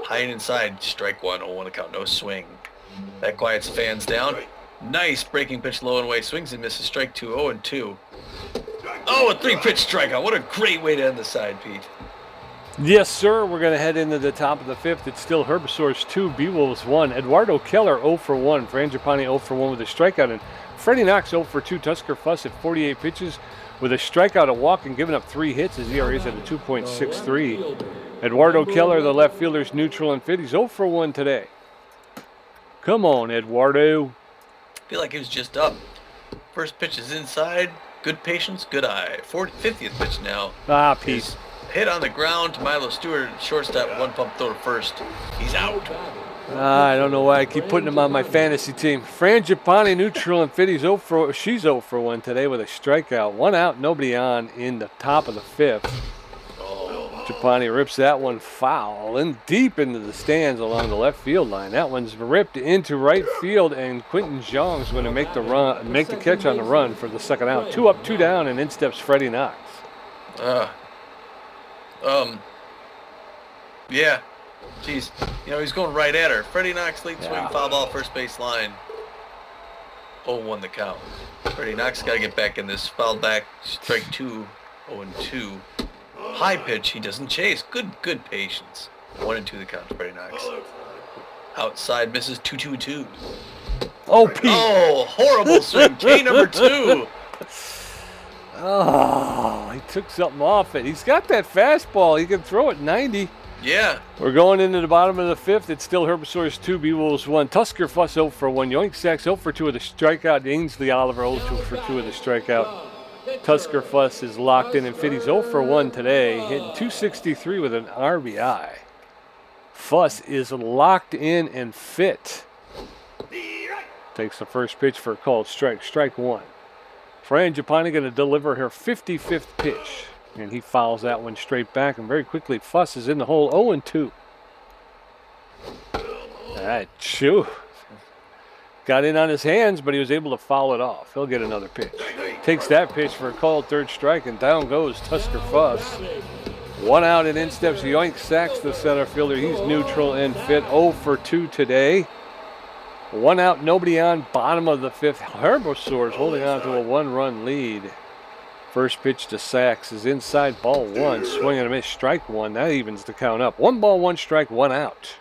A: High and inside, strike one, 0-1 count, no swing. That quiets the fans down. Nice breaking pitch low and away. Swings and misses, strike two, 0-2. Oh, a 3-pitch strikeout. What a great way to end the side, Pete.
B: Yes, sir. We're going to head into the top of the fifth. It's still Herbasaurs 2, Beewolves 1. Eduardo Keller 0 for 1. Frangipani 0 for 1 with a strikeout. And Freddie Knox 0 for 2. Tusker Fuss at 48 pitches with a strikeout, a walk, and giving up 3 hits. His ERA is at a 2.63. Eduardo Keller, the left fielder's neutral and fit. He's 0 for 1 today. Come on, Eduardo.
A: I feel like he was just up. First pitch is inside. Good patience, good eye. 50th pitch now.
B: Ah, Pete.
A: Hit on the ground to Milo Stewart, shortstop, one pump throw to first. He's out.
B: I don't know why I keep putting him on my fantasy team. Frangipani neutral and fit. She's 0 for 1 today with a strikeout. 1 out, nobody on in the top of the fifth. Japani rips that one foul and deep into the stands along the left field line. That one's ripped into right field, and Quentin Zhang's going to make the catch on the run for the second out. 2 up, 2 down, and in steps Freddie Knox.
A: Yeah. Jeez. He's going right at her. Freddie Knox, late swing, foul ball, first base line. 0-1 the count. Freddie Knox got to get back in this. Fouled back, strike 2, 0-2. High pitch, he doesn't chase. Good patience. 1-2 the count to Freddie Knox. Outside misses 2-2-2.
B: Oh, Pete.
A: Oh, horrible swing. K number 2.
B: Oh, he took something off it. He's got that fastball. He can throw it 90.
A: Yeah.
B: We're going into the bottom of the fifth. It's still Herbasaurs 2, Beewolves 1. Tusker Fuss 0 for 1. Yoink Sacks 0 for 2 with a strikeout. Ainsley Oliver 0 for 2 with a strikeout. Tusker Fuss is locked in, and Fitty's 0 for 1 today, hitting 263 with an RBI. Fuss is locked in and fit. Takes the first pitch for a called strike. Strike one. Frangipani going to deliver her 55th pitch, and he fouls that one straight back, and very quickly Fuss is in the hole 0-2. Chew. Got in on his hands, but he was able to foul it off. He'll get another pitch. Takes that pitch for a called third strike, and down goes Tusker Fuss. 1 out, and in steps Yoink Sacks, the center fielder. He's neutral and fit. 0 for 2 today. 1 out, nobody on. Bottom of the fifth. Herbasaurs holding on to a 1-run lead. First pitch to Sacks is inside, ball 1. Swing and a miss, strike 1. That evens the count up. 1 ball, 1 strike, 1 out.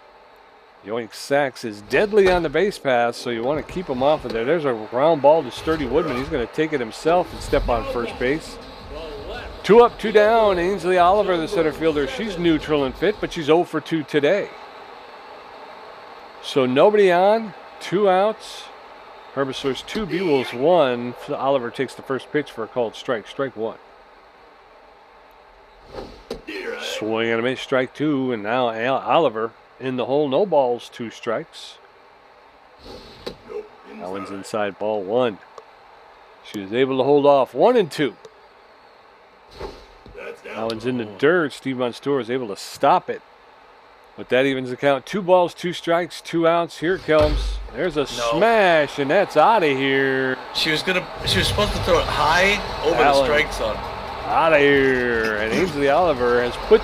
B: Yoink Sacks is deadly on the base pass, so you want to keep him off of there. There's a ground ball to Sturdy Woodman. He's going to take it himself and step on first base. 2 up, 2 down. Ainsley Oliver, the center fielder. She's neutral and fit, but she's 0 for 2 today. So nobody on, 2 outs. Herbasaurs 2, Beewolves 1. Oliver takes the first pitch for a called strike. Strike 1. Swing and a miss, strike 2, and now Oliver in the hole, no balls, 2 strikes. That one's inside, ball 1. She was able to hold off 1-2. That one's in the dirt. Steve Monstour is able to stop it. But that evens the count. 2 balls, 2 strikes, 2 outs. Here it comes. There's a smash, and that's out of here.
A: She was supposed to throw it high over the strike zone.
B: Out of here. And Ainsley Oliver has put.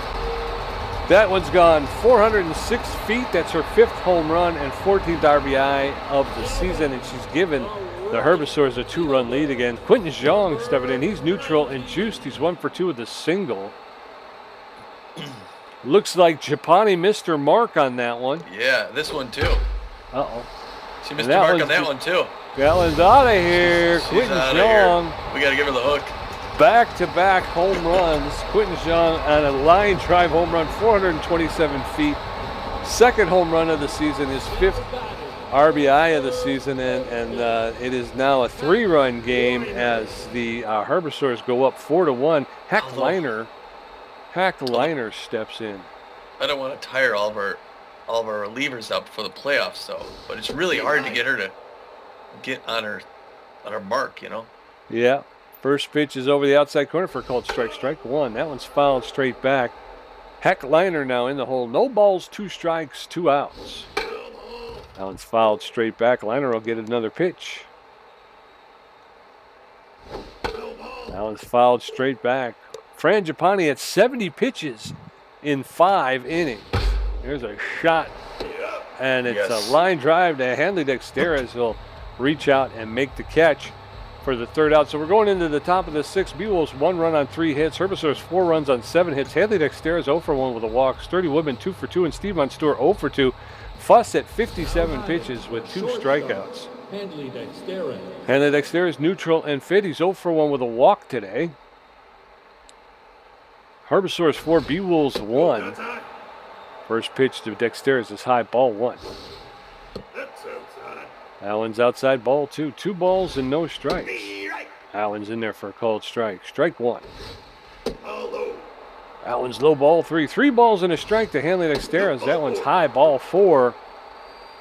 B: That one's gone 406 feet. That's her 5th home run and 14th RBI of the season, and she's given the Herbasaurs a 2-run lead again. Quentin Zhang stepping in. He's neutral and juiced. He's 1 for 2 with a single. Looks like Japani missed her mark on that one.
A: Yeah, this one too.
B: Uh-oh.
A: She missed the mark on that one too.
B: That one's out of here. Quentin Zhang.
A: We got to give her the hook.
B: Back-to-back home runs. Quentin Zhang on a line drive home run, 427 feet. 2nd home run of the season, his 5th RBI of the season, and it is now a 3-run game as the Herbasaurs go up 4-1. Hack Liner steps in.
A: I don't want to tire all of our relievers out before the playoffs, though. But it's really hard to get her to get on her mark, you know.
B: Yeah. First pitch is over the outside corner for a called strike. Strike 1. That one's fouled straight back. Heck Liner now in the hole. No balls, 2 strikes, 2 outs. That one's fouled straight back. Liner will get another pitch. That one's fouled straight back. Frangipani had 70 pitches in 5 innings. There's a shot, and it's a line drive to Hanley Dexteres. He'll reach out and make the catch for the 3rd out. So we're going into the top of the 6th. Beewolves 1 run on 3 hits. Herbasaurs 4 runs on 7 hits. Hanley Dexteres 0 for 1 with a walk. Sturdy Woodman 2 for 2, and Steve Monstour 0 for 2. Fuss at 57 pitches with 2 strikeouts.
C: Hanley Dexteres.
B: Hanley Dexteres neutral and fit. He's 0 for 1 with a walk today. Herbasaurs 4, Beewolves 1. First pitch to Dexteres is high, ball 1. Allen's outside, ball 2. 2 balls and no strikes. Allen's in there for a called strike. Strike 1. Allen's low, ball 3. 3 balls and a strike to Hanley Dexteres. That one's high, ball 4.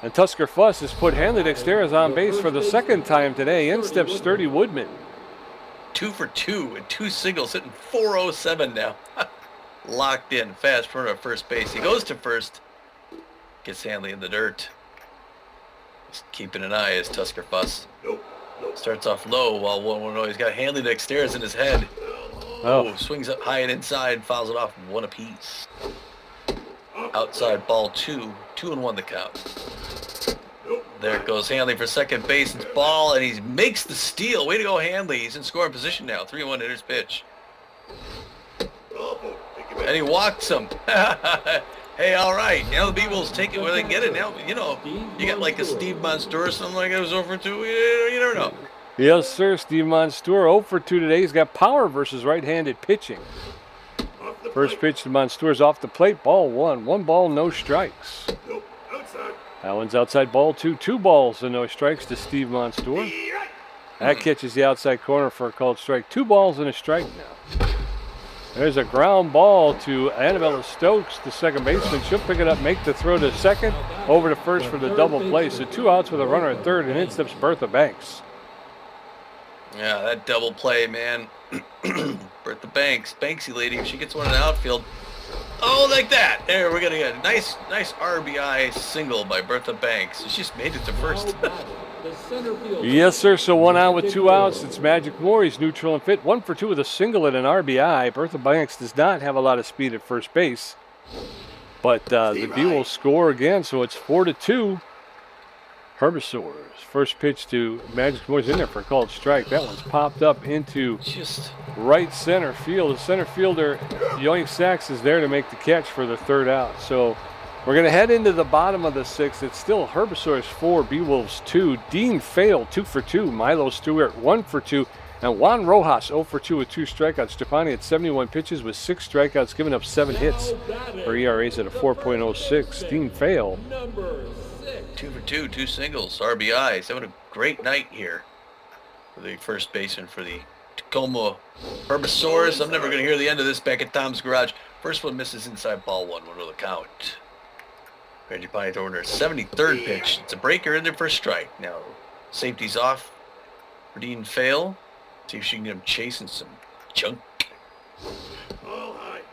B: And Tusker Fuss has put Hanley Dexteres on base for the 2nd time today. In steps Sturdy Woodman.
A: 2 for 2 and 2 singles, hitting .407 now. Locked in, fast runner at first base. He goes to first, gets Hanley in the dirt. Just keeping an eye as Tusker Fuss starts off low while 1-1-0. He's got Hanley Dexteres in his head. Oh, swings up high and inside, fouls it off 1 apiece. Outside, ball 2, 2-1 the count. There goes Hanley for second base. It's ball, and he makes the steal. Way to go, Hanley. He's in scoring position now. 3-1 hitter's pitch. And he walks him. Hey, all right. Now the Beewolves take it where they can get it. Now, you know, you got like a Steve Monstour or something like that who's over 2. You never know.
B: Yes, sir. Steve Monstour 0 for 2 today. He's got power versus right-handed pitching. First pitch to Monstour's off the plate. Ball 1. 1 ball, no strikes. Allen's outside, ball 2. 2 balls and no strikes to Steve Monstour. That catches the outside corner for a called strike. 2 balls and a strike now. There's a ground ball to Annabella Stokes, the second baseman. She'll pick it up, make the throw to second, over to first for the double play. So 2 outs with a runner at third, and in steps Bertha Banks.
A: Yeah, that double play, man. Bertha Banks, Banksy lady, if she gets one in the outfield. Oh, like that. There, we're getting a nice RBI single by Bertha Banks. She just made it to first.
B: Yes, sir. So 1 out with 2 outs. It's Magic Moore. He's neutral and fit. 1 for 2 with a single and an RBI. Bertha Banks does not have a lot of speed at first base. But the B will score again, so it's 4-2. Herbasaurs. First pitch to Magic Moore's in there for a called strike. That one's popped up into right center field. The center fielder, Yoink Sachs, is there to make the catch for the 3rd out. So we're going to head into the bottom of the 6th. It's still Herbasaurs 4, Beewolves 2. Dean Fail 2 for 2. Milo Stewart 1 for 2. And Juan Rojas 0 for 2 with 2 strikeouts. Stefani at 71 pitches with 6 strikeouts, giving up 7 hits. Her ERA's at a 4.06. Dean Fail.
A: 2 for 2, 2 singles, RBIs. Having a great night here for the first baseman for the Tacoma Herbasaurs. I'm never going to hear the end of this back at Tom's Garage. First one misses inside, ball 1 with a count. Reggie Pine throwing her 73rd pitch. It's a breaker in there for a strike. Now, safety's off for Dean Fail. See if she can get him chasing some junk.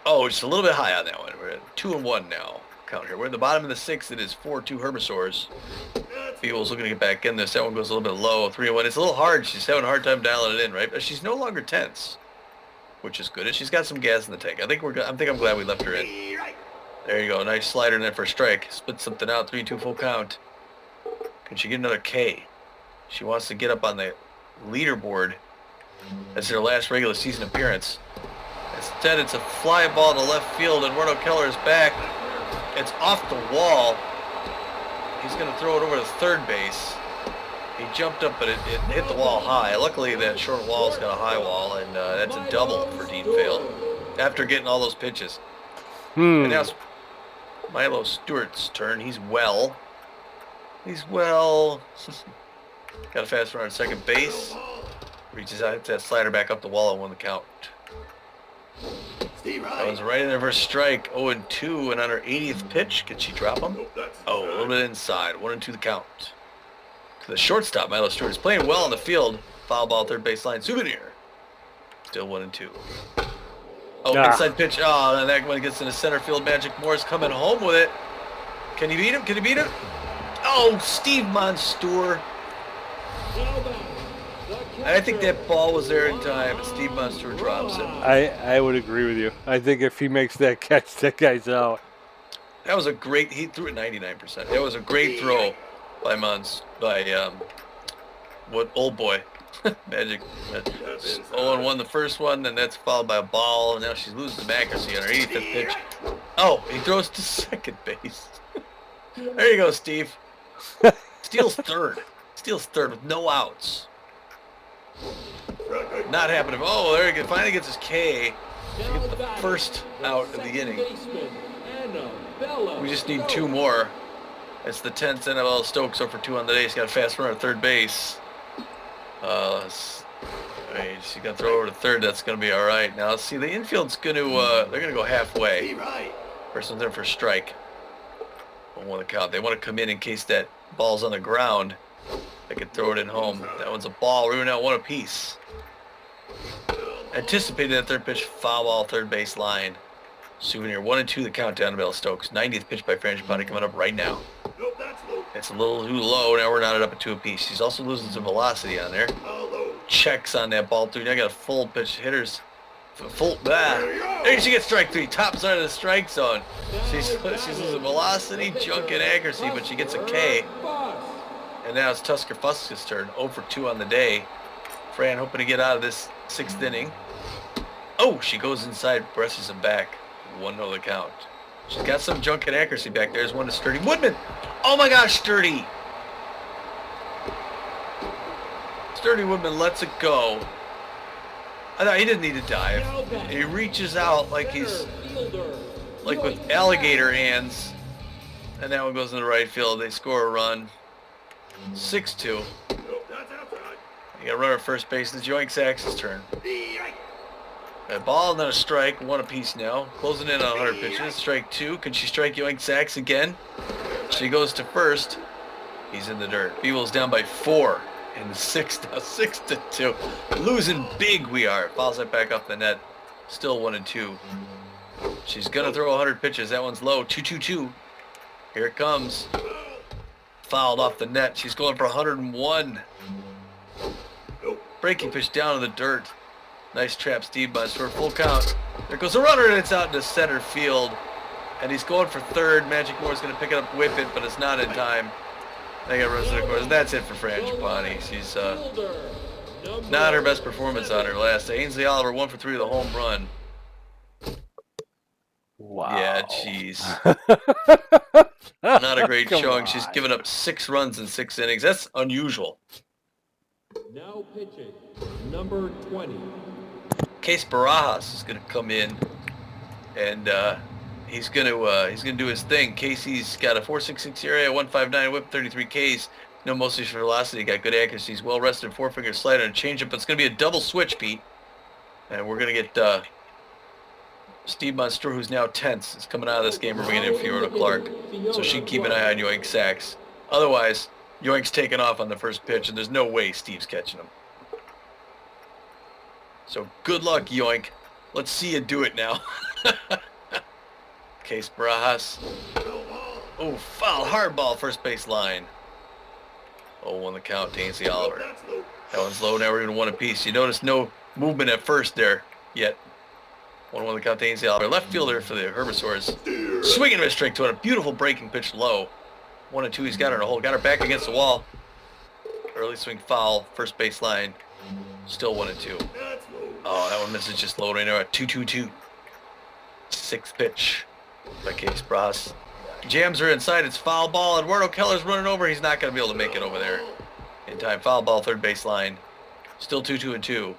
A: Oh, just a little bit high on that one. We're at 2-1 now. Count here. We're in the bottom of the 6th. It is 4-2 Herbasaurs. Beewolves looking to get back in this. That one goes a little bit low. 3-1. It's a little hard. She's having a hard time dialing it in, right? But she's no longer tense, which is good. And she's got some gas in the tank. I think I'm glad we left her in. There you go. Nice slider in there for a strike. Split something out. 3-2 full count. Can she get another K? She wants to get up on the leaderboard. That's their last regular season appearance. Instead, it's a fly ball to left field, and Eduardo Keller is back. It's off the wall. He's going to throw it over to third base. He jumped up, but it hit the wall high. Luckily, that short wall's got a high wall, and that's a double for Dean Fail after getting all those pitches. And now it's Milo Stewart's turn. He's well. Got a fast runner at second base. Reaches out, hits that slider back up the wall and won the count. That was right in there for a strike. 0-2, and on her 80th pitch, can she drop him? Oh, a little bit inside. 1-2 the count. To the shortstop, Milo Stewart is playing well on the field. Foul ball, third baseline, Souvenir. Still 1-2. Oh, inside pitch. Oh, and that one gets into center field. Magic Moore's coming home with it. Can he beat him? Oh, Steve Monstour. And I think that ball was there in time, and Steve Munster drops it.
B: I would agree with you. I think if he makes that catch, that guy's out.
A: That was a great. He threw it 99%. That was a great throw by what old boy, Magic. 0-1 the first one, then that's followed by a ball, and now she's losing some accuracy on her 85th pitch. Oh, he throws to second base. There you go, Steve. Steals third. Steals third with no outs. Not happening. Oh, there he goes. Finally gets his K. He gets the first out of the inning. We just need 2 more. It's the 10th NL Stokes 0-for-2 on the day. He's got a fast runner at third base. She's got to throw over to third. That's going to be all right. Now, see, the infield's going to, they're going to go halfway. First one's in for a strike. 1-1 the count. They want to come in case that ball's on the ground. They could throw it in home. That one's a ball. We're now 1 apiece. Anticipated that third pitch, foul ball, third base line. Souvenir 1-2 the countdown to Bell Stokes. 90th pitch by Frangipani coming up right now. It's a little too low. Now we're knotted up at 2 apiece. She's also losing some velocity on there. Checks on that ball, too. Now got a full pitch hitters. There she gets strike 3. Top side of the strike zone. She's losing velocity, junk, and accuracy, but she gets a K. And now it's Tusker Fusk's turn. 0-for-2 on the day. Fran hoping to get out of this 6th inning. Oh, she goes inside, presses him back. 1-0 the count. She's got some junk and accuracy back there. There's one to Sturdy. Woodman! Oh my gosh, Sturdy! Sturdy Woodman lets it go. I thought he didn't need to dive. He reaches out like he's like with alligator hands. And that one goes in the right field. They score a run. 6-2. You got a runner at first base. It's Yoink Sax's turn. A ball and then a strike. 1 apiece now. Closing in on 100 pitches. Strike 2. Can she strike Yoink Sax again? She goes to first. He's in the dirt. Beewolves down by 4 in the 6th. Now 6-2. Losing big we are. Fouls it back up the net. Still 1-2. She's going to throw 100 pitches. That one's low. 2-2-2. Here it comes. Fouled off the net. She's going for 101. Breaking pitch down to the dirt. Nice trap, Steve Buzz for a full count. There goes a runner, and it's out into center field. And he's going for third. Magic Moore's going to pick it up, whip it, but it's not in time. They got runs to the course. And that's it for Frangipani. She's not her best performance on her last day. Ainsley Oliver 1-for-3 with a home run.
B: Wow.
A: Yeah, jeez. Not a great showing.
B: On.
A: She's given up 6 runs in 6 innings. That's unusual.
C: Now pitching, number 20.
A: Case Barajas is going to come in, and he's going to do his thing. Casey's got a 4.66 ERA, 1.59 whip, 33 Ks. No mostly for velocity. Got good accuracy. He's well rested. 4-finger slider and changeup. It's going to be a double switch, Pete. And we're going to get Steve Munster, who's now tense, is coming out of this game. We're bringing in Fiona Clark, so she can keep an eye on Yoink Sax. Otherwise, Yoink's taking off on the first pitch, and there's no way Steve's catching him. So good luck, Yoink. Let's see you do it now. Case Barajas. Oh, foul, hard ball, first base line. 0-1 the count to Ainsley Oliver. That one's low, now we're going to 1 apiece. You notice no movement at first there yet. 1-1 the count to Ainsley Oliver. Left fielder for the Herbasaurs. Swinging a strike to it. A beautiful breaking pitch low. 1-2, he's got her in a hole. Got her back against the wall. Early swing foul, first base line. Still 1-2. Oh, that one misses just low right now at 2-2-2. 6th pitch by Case Bras. Jams her inside. It's foul ball. Eduardo Keller's running over. He's not going to be able to make it over there in time. Foul ball, third base line. Still 2-2-2.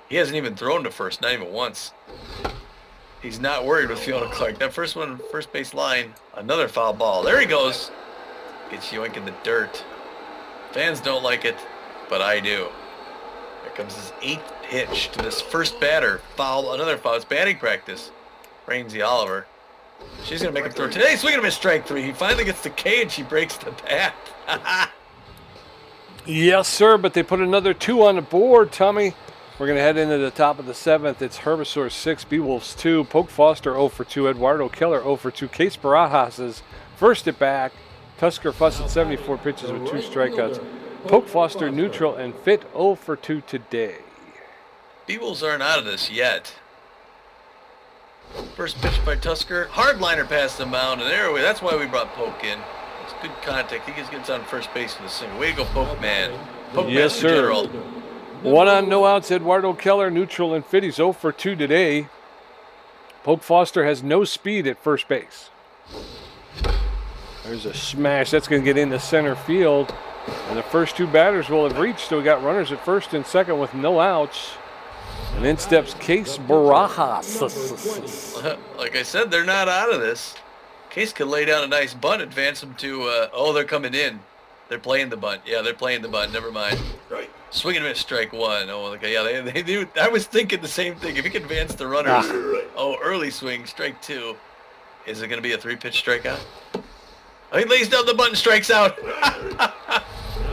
A: He hasn't even thrown to first, not even once. He's not worried with Fiona Clark. That first one, first base line. Another foul ball. There he goes. Gets Yoink in the dirt. Fans don't like it, but I do. Here comes his 8th pitch to this first batter. Foul, another foul. It's batting practice. Rainsy Oliver. She's going to make him throw today. Swinging him at strike 3. He finally gets the K and she breaks the bat.
B: Yes, sir, but they put another 2 on the board, Tommy. We're going to head into the top of the 7th. It's Herbasaurs 6, Beewolves 2, Poke Foster 0-for-2, Eduardo Keller 0-for-2, Case Barajas is first at bat. Tusker Fuss at 74 pitches with 2 strikeouts. Poke Foster neutral and fit 0 for 2 today.
A: Beewolves aren't out of this yet. First pitch by Tusker. Hardliner past the mound, and there we. That's why we brought Poke in. It's good contact. He gets on first base with a single. Way to go, Poke man. Poke
B: Yes,
A: Master
B: sir.
A: General.
B: 1 on, no outs. Eduardo Keller neutral and fit. He's 0 for 2 today. Poke Foster has no speed at first base. There's a smash. That's going to get into center field. And the first 2 batters will have reached. So we got runners at first and second with no outs. And in steps Case Barajas.
A: Like I said, they're not out of this. Case could lay down a nice bunt, advance them to, they're coming in. They're playing the bunt. Yeah, they're playing the bunt. Never mind. Right. Swing and miss, strike 1. Oh, okay, yeah, they do. I was thinking the same thing. If you can advance the runners, early swing, strike 2. Is it going to be a 3-pitch strikeout? Oh, he lays down the bunt and strikes out.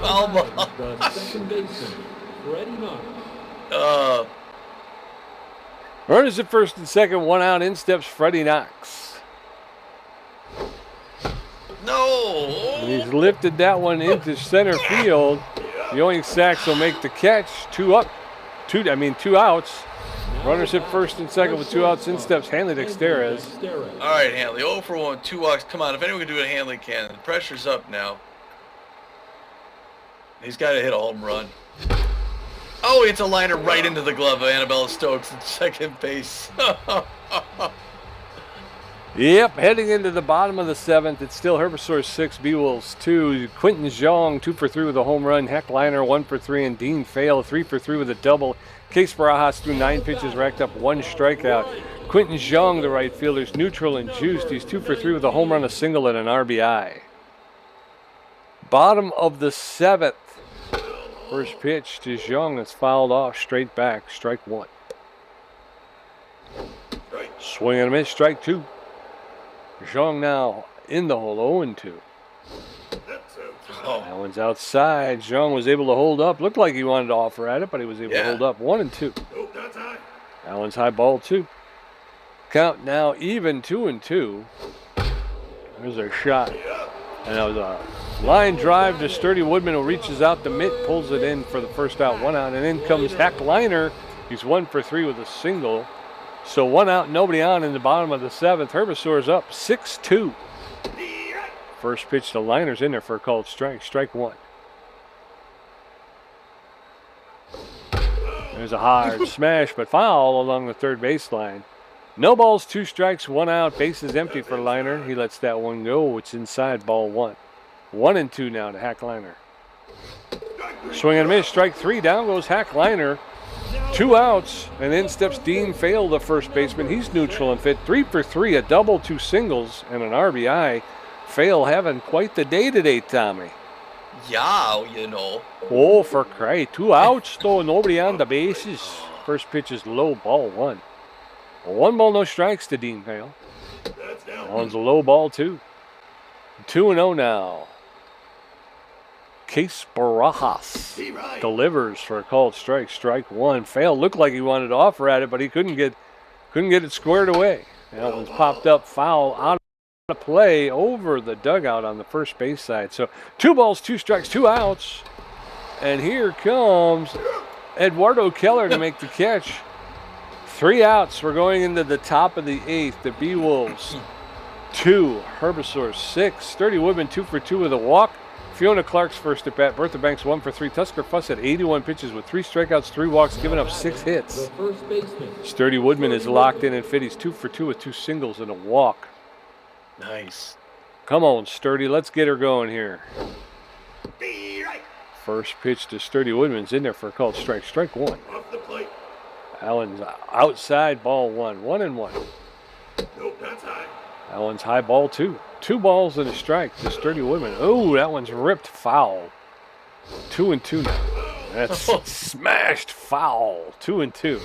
A: Foul ball.
C: The second baseman, Freddie Knox.
B: Runners at first and second, 1 out. In steps Freddie Knox.
A: No.
B: And he's lifted that one into center field. Yoink Sachs will make the catch. 2 outs. Runners at first and second with 2 outs. In steps Hanley Dexterez.
A: All right, Hanley. 0 for 1, 2 walks. Come on, if anyone can do it, Hanley can. The pressure's up now. He's got to hit a home run. Oh, it's a liner right into the glove of Annabella Stokes at second base.
B: Yep, heading into the bottom of the 7th. It's still Herbasaurs 6, Beewolves 2. Quentin Zhang 2 for 3 with a home run. Heckliner 1 for 3, and Dean Fail 3 for 3 with a double. Case Barajas threw 9 pitches, racked up 1 strikeout. Quentin Zhang, the right fielder, is neutral and juiced. He's 2 for 3 with a home run, a single, and an RBI. Bottom of the 7th. First pitch to Zhang that's fouled off, straight back, strike 1. Swing and a miss, strike 2. Zhang now in the hole, 0-2. That one's outside. Zhang was able to hold up. Looked like he wanted to offer at it, but he was able to hold up. 1-2. That one's high ball 2. Count now even, 2-2. There's a shot. And that was a line drive to Sturdy Woodman, who reaches out the mitt, pulls it in for the first out, 1 out. And in comes Heckliner. He's 1 for 3 with a single. So 1 out, nobody on in the bottom of the 7th. Herbasaurs up 6-2. First pitch to Liner's in there for a called strike. Strike 1. There's a hard smash, but foul along the third baseline. No balls, 2 strikes, 1 out. Bases empty for Liner. He lets that one go. It's inside, ball 1. 1-2 now to Heckliner. Swing and a miss, strike 3. Down goes Heckliner. 2 outs, and in steps Dean Fail, the first baseman. He's neutral and fit. 3 for 3, a double, 2 singles, and an RBI. Fail having quite the day today, Tommy.
A: Yeah, you know.
B: Oh, for cry. 2 outs, though, nobody on the bases. First pitch is low, ball 1. 1 ball, no strikes to Dean Fail. That one's a low ball, 2. 2-0 now. Case Barajas delivers for a called strike. Strike 1. Fail looked like he wanted to offer at it, but he couldn't get it squared away. That one's popped up, foul out of play over the dugout on the first base side. So 2 balls, 2 strikes, 2 outs. And here comes Eduardo Keller to make the catch. 3 outs. We're going into the top of the 8th. The Beewolves 2, Herbasaurs 6. Sturdy Woodman 2 for 2 with a walk. Fiona Clark's first at bat. Bertha Banks 1 for 3. Tusker Fuss had 81 pitches with 3 strikeouts, 3 walks, giving up 6 hits. Sturdy Woodman is locked in and fit. He's 2 for 2 with 2 singles and a walk.
A: Nice.
B: Come on, Sturdy. Let's get her going here. First pitch to Sturdy Woodman's in there for a called strike. Strike 1. Allen's outside, ball 1. 1-1. That one's high, ball 2. 2 balls and a strike to Sturdy Woodman. Oh, that one's ripped foul. 2-2 now. That's smashed foul. 2-2.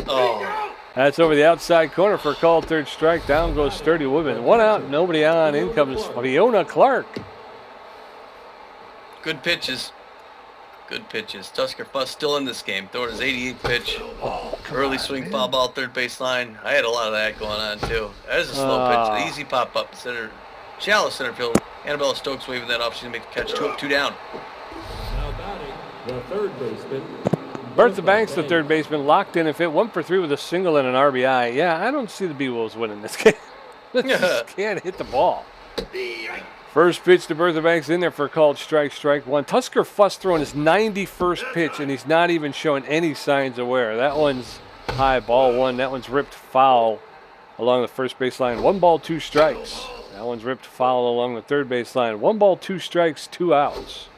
A: Oh.
B: That's over the outside corner for a called third strike. Down goes Sturdy Woodman. 1 out, nobody on. In comes Fiona Clark.
A: Good pitches. Good pitches. Tusker Fuss still in this game. Throwing his 88th pitch. Early swing, foul ball, third base line. I had a lot of that going on, too. That is a slow pitch. An easy pop-up. Shallow center field. Annabella Stokes waving that off. She's going to make the catch. 2 up, 2 down.
C: The third baseman.
B: Bertha Banks, the third baseman, locked in and fit 1 for 3 with a single and an RBI. Yeah, I don't see the Beewolves winning this game. They just can't hit the ball. First pitch to Bertha Banks in there for a called strike, strike one. Tusker Fuss throwing his 91st pitch, and he's not even showing any signs of wear. That one's high, ball one. That one's ripped foul along the first baseline. 1 ball, 2 strikes. That one's ripped foul along the third baseline. 1 ball, 2 strikes, 2 outs.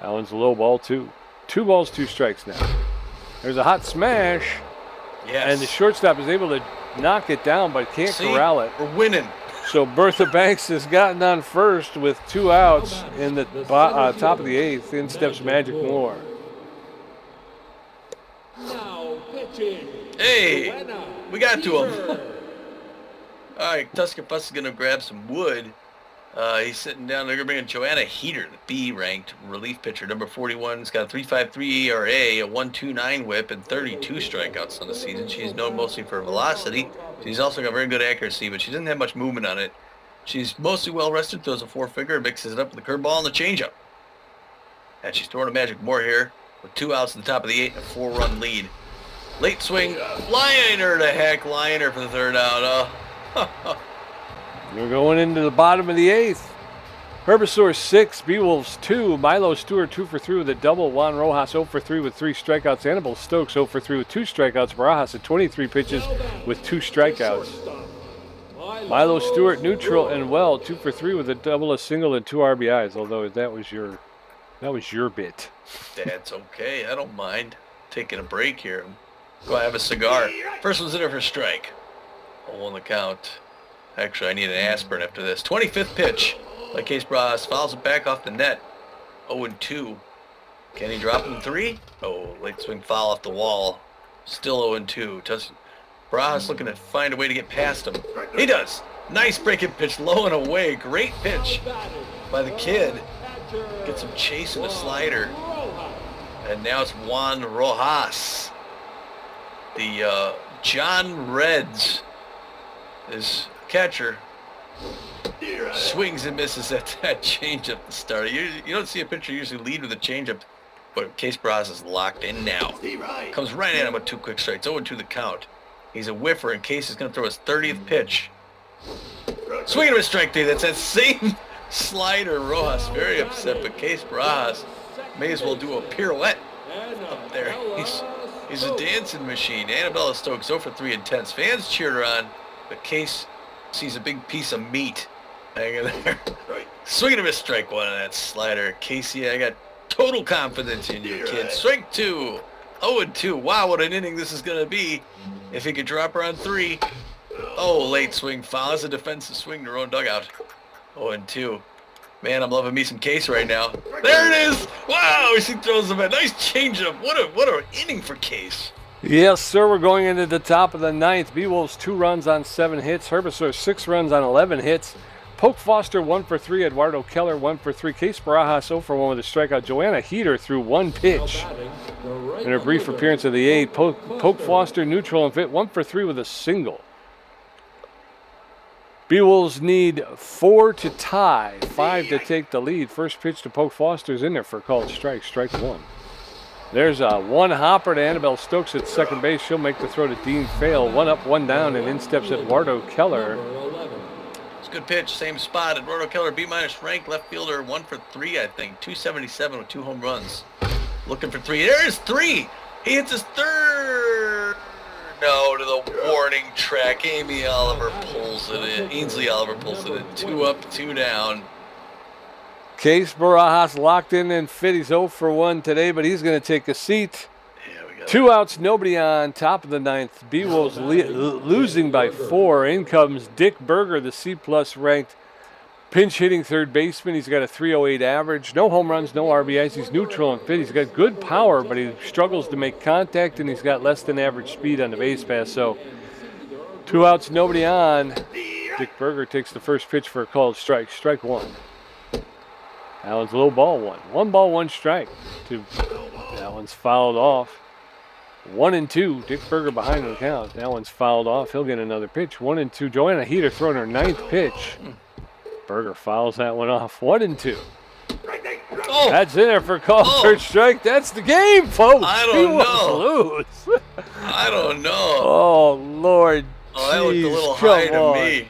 B: That one's a low ball, 2. 2 balls, 2 strikes now. There's a hot smash.
A: Yes.
B: And the shortstop is able to knock it down, but can't corral it.
A: We're winning.
B: So Bertha Banks has gotten on first with 2 outs in the top of the 8th. In steps Magic Moore.
C: Now pitching.
A: Hey, we got to him. All right, Tusker Fuss is going to grab some wood. He's sitting down. They're going to bring in Joanna Heater, the B-ranked relief pitcher, number 41. He's got a 3.53 ERA, a 1.29 whip, and 32 strikeouts on the season. She's known mostly for velocity. She's also got very good accuracy, but she doesn't have much movement on it. She's mostly well-rested, throws a 4-figure, mixes it up with the curveball and the changeup. And she's throwing a Magic Moore here with 2 outs at the top of the 8th and a 4-run lead. Late swing, liner to heck, liner for the 3rd out.
B: We're going into the bottom of the 8th. Herbasaurs 6, Beewolves 2. Milo Stewart 2 for 3 with a double. Juan Rojas 0 for 3 with 3 strikeouts. Annabelle Stokes 0 for 3 with 2 strikeouts. Barajas at 23 pitches with 2 strikeouts. Milo Stewart neutral and well 2 for 3 with a double, a single, and 2 RBIs. Although that was your bit.
A: That's okay. I don't mind taking a break here. Go have a cigar. First one's in there for strike. 0 on the count. Actually, I need an aspirin after this. 25th pitch by Case Bras. Fouls it back off the net. 0-2. Can he drop him 3? Oh, late swing foul off the wall. Still 0-2. Bras looking to find a way to get past him. He does. Nice breaking pitch, low and away. Great pitch by the kid. Gets him chasing a slider. And now it's Juan Rojas. The John Reds is catcher. Swings and misses at that changeup to start. You don't see a pitcher usually lead with a changeup, but Case Bras is locked in now. Comes right at him with 2 quick strikes. 0-2 the count. He's a whiffer, and Case is going to throw his 30th pitch. Swinging to a strike 3. That's that same slider. Rojas very upset, but Case Bras may as well do a pirouette up there. He's a dancing machine. Annabella Stokes 0 for 3 intense. Fans cheered her on, but Case sees a big piece of meat hanging there. Swinging to a strike 1 on that slider. Casey, I got total confidence in you, kid. Strike 2. 0-2. Wow, what an inning this is going to be. If he could drop her on 3. Oh, late swing foul. That's a defensive swing to her own dugout. 0-2. Man, I'm loving me some Case right now. There it is. Wow, she throws him a nice changeup. What an inning for Case.
B: Yes, sir. We're going into the top of the 9th. Beewolves 2 runs on 7 hits. Herbasaurs 6 runs on 11 hits. Poke Foster 1 for 3. Eduardo Keller 1 for 3. Case Barajas 0 for 1 with a strikeout. Joanna Heater threw 1 pitch in her brief appearance of the 8th. Poke Foster neutral and fit 1 for 3 with a single. Beewolves need 4 to tie, 5 to take the lead. First pitch to Poke Foster's in there for a called strike. Strike 1. There's a 1 hopper to Annabelle Stokes at second base. She'll make the throw to Dean Fail. 1 up, 1 down, and in steps Eduardo Keller.
A: It's a good pitch, same spot. Eduardo Keller, B- ranked left fielder, 1 for 3, I think. 277 with 2 home runs. Looking for 3. There's 3. He hits his 3rd. No, to the warning track. Amy Oliver pulls it in. Ainsley Oliver pulls it in. 2 up, 2 down.
B: Case Barajas locked in and fit. He's 0 for 1 today, but he's going to take a seat.
A: Yeah, we got
B: 2 outs, nobody on. Top of the 9th. Beewolves losing by 4. In comes Dick Berger, the C-plus ranked pinch hitting third baseman. He's got a 308 average. No home runs, no RBIs. He's neutral and fit. He's got good power, but he struggles to make contact, and he's got less than average speed on the base pass. So 2 outs, nobody on. Dick Berger takes the first pitch for a called strike. Strike 1. That one's low ball 1. 1 ball, 1 strike. That one's fouled off. 1-2. Dick Berger behind the count. That one's fouled off. He'll get another pitch. 1-2. Joanna Heater throwing her 9th pitch. Berger fouls that one off. 1-2.
A: Oh,
B: That's in there for a call
A: Oh.
B: third strike. That's the game, folks.
A: I don't
B: Beewolves lose.
A: I don't know.
B: Oh, Lord.
A: Oh, that looked a
B: Jeez,
A: little
B: come
A: high to
B: on.
A: me.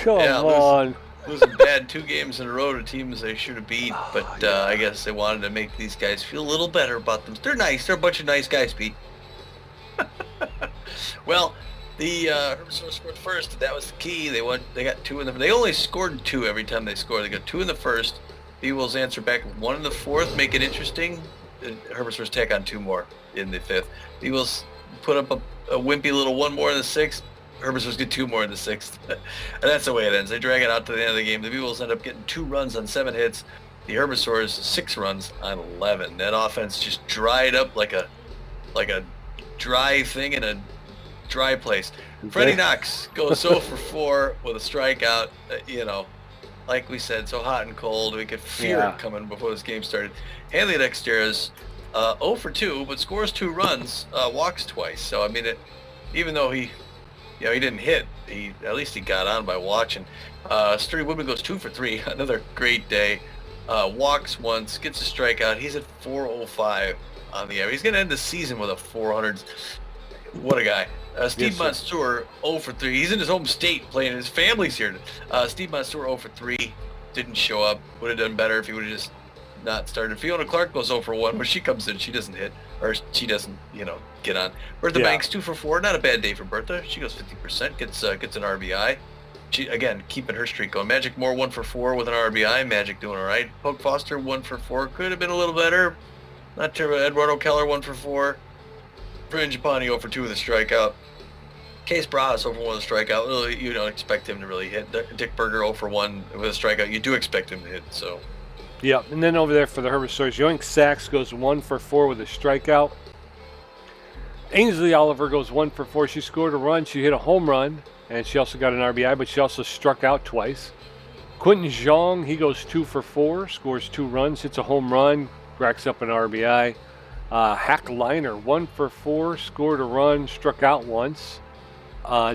B: Come
A: Yeah,
B: on.
A: Losing bad 2 games in a row to teams they should have beat, but I guess they wanted to make these guys feel a little better about them. They're nice. They're a bunch of nice guys, Pete. Well, the Herbasaurs scored first. That was the key. They got 2 in the. They only scored 2 every time they scored. They got 2 in the first. Beewolves answer back with 1 in the fourth, make it interesting. Herbasaurs tack on 2 more in the fifth. Beewolves put up a wimpy little 1 more in the sixth. Herbasaurs get 2 more in the sixth. And that's the way it ends. They drag it out to the end of the game. The Beewolves end up getting 2 runs on 7 hits. The Herbasaurs 6 runs on 11. That offense just dried up like a dry thing in a dry place. Freddie Knox goes 0 for 4 with a strikeout. Like we said, so hot and cold. We could fear it coming before this game started. Hanley Dexteras 0 for 2, but scores 2 runs, walks twice. So, I mean, even though he didn't hit, at least he got on by watching. Sturdy Woodman goes 2 for 3. Another great day. Walks once, gets a strikeout. He's at 405 on the average. He's going to end the season with a 400. What a guy. Steve Monstour 0 for 3. He's in his home state playing. His family's here. Steve Monstour 0 for 3. Didn't show up. Would have done better if he would have just not started. Fiona Clark goes 0 for 1. When she comes in, she doesn't hit. Or she doesn't, get on. Bertha Banks 2 for 4. Not a bad day for Bertha. She goes 50%. Gets an RBI. She, again, keeping her streak going. Magic Moore 1 for 4 with an RBI. Magic doing all right. Poke Foster 1 for 4. Could have been a little better. Not terrible. Eduardo Keller 1 for 4. Frangipani 0 for 2 with a strikeout. Case Bras 0 for 1 with a strikeout. Really, you don't expect him to really hit. Dick Berger 0 for 1 with a strikeout. You do expect him to hit, so.
B: Yep, and then over there for the Herbasaurs, Yoink Sachs goes 1 for 4 with a strikeout. Ainsley Oliver goes 1 for 4. She scored a run. She hit a home run, and she also got an RBI, but she also struck out twice. Quentin Zhang, he goes 2 for 4, scores 2 runs, hits a home run, racks up an RBI. Hack Liner 1 for 4, scored a run, struck out once.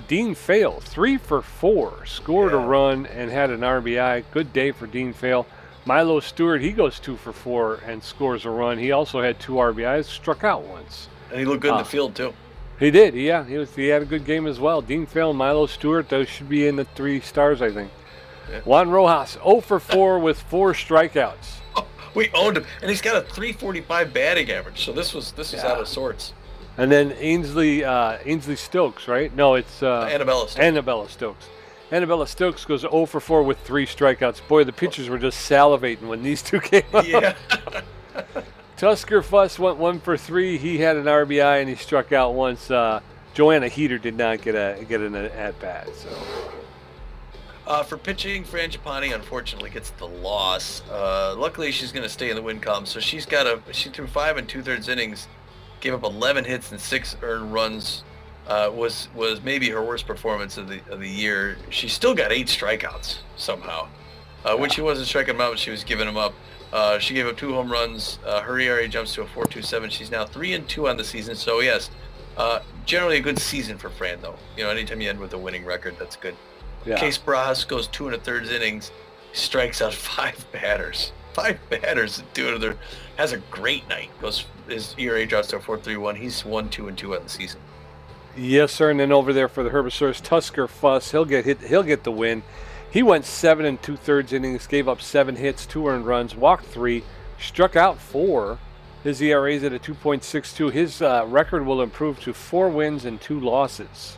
B: Dean Fail 3 for 4, scored a run and had an RBI. Good day for Dean Fail. Milo Stewart, he goes 2 for 4 and scores a run. He also had 2 RBIs, struck out once.
A: And he looked good in the field too.
B: He did, yeah. He had a good game as well. Dean Fail, Milo Stewart, those should be in the 3 stars, I think. Yeah. Juan Rojas 0 for 4 with 4 strikeouts.
A: We owned him, and he's got a 345 batting average. So this was out of sorts.
B: And then Ainsley Stokes, right? No, it's
A: Annabella Stokes.
B: Annabella Stokes. Annabella Stokes goes 0 for 4 with 3 strikeouts. Boy, the pitchers were just salivating when these two came up.
A: Yeah.
B: Tusker Fuss went 1 for 3. He had an RBI and he struck out once. Joanna Heater did not get an at bat. So.
A: For pitching, Frangipani unfortunately gets the loss. Luckily, she's going to stay in the win column, so she threw 5 2/3 innings, gave up 11 hits and 6 earned runs. Was maybe her worst performance of the year. She still got 8 strikeouts somehow. When she wasn't striking them out, she was giving them up. She gave up 2 home runs. Her ERA jumps to a 4.27. She's now 3-2 on the season. So yes, generally a good season for Fran though. Anytime you end with a winning record, that's good. Yeah. Case Bras goes 2 1/3 innings, strikes out 5 batters. 5 batters. Has a great night. His ERA drops to a 4.31. He's 1-2 on the season.
B: Yes, sir. And then over there for the Herbasaurs, Tusker Fuss, he'll get the win. He went 7 2/3 innings, gave up 7 hits, 2 earned runs, walked 3, struck out 4. His ERA is at a 2.62. His record will improve to 4 wins and 2 losses.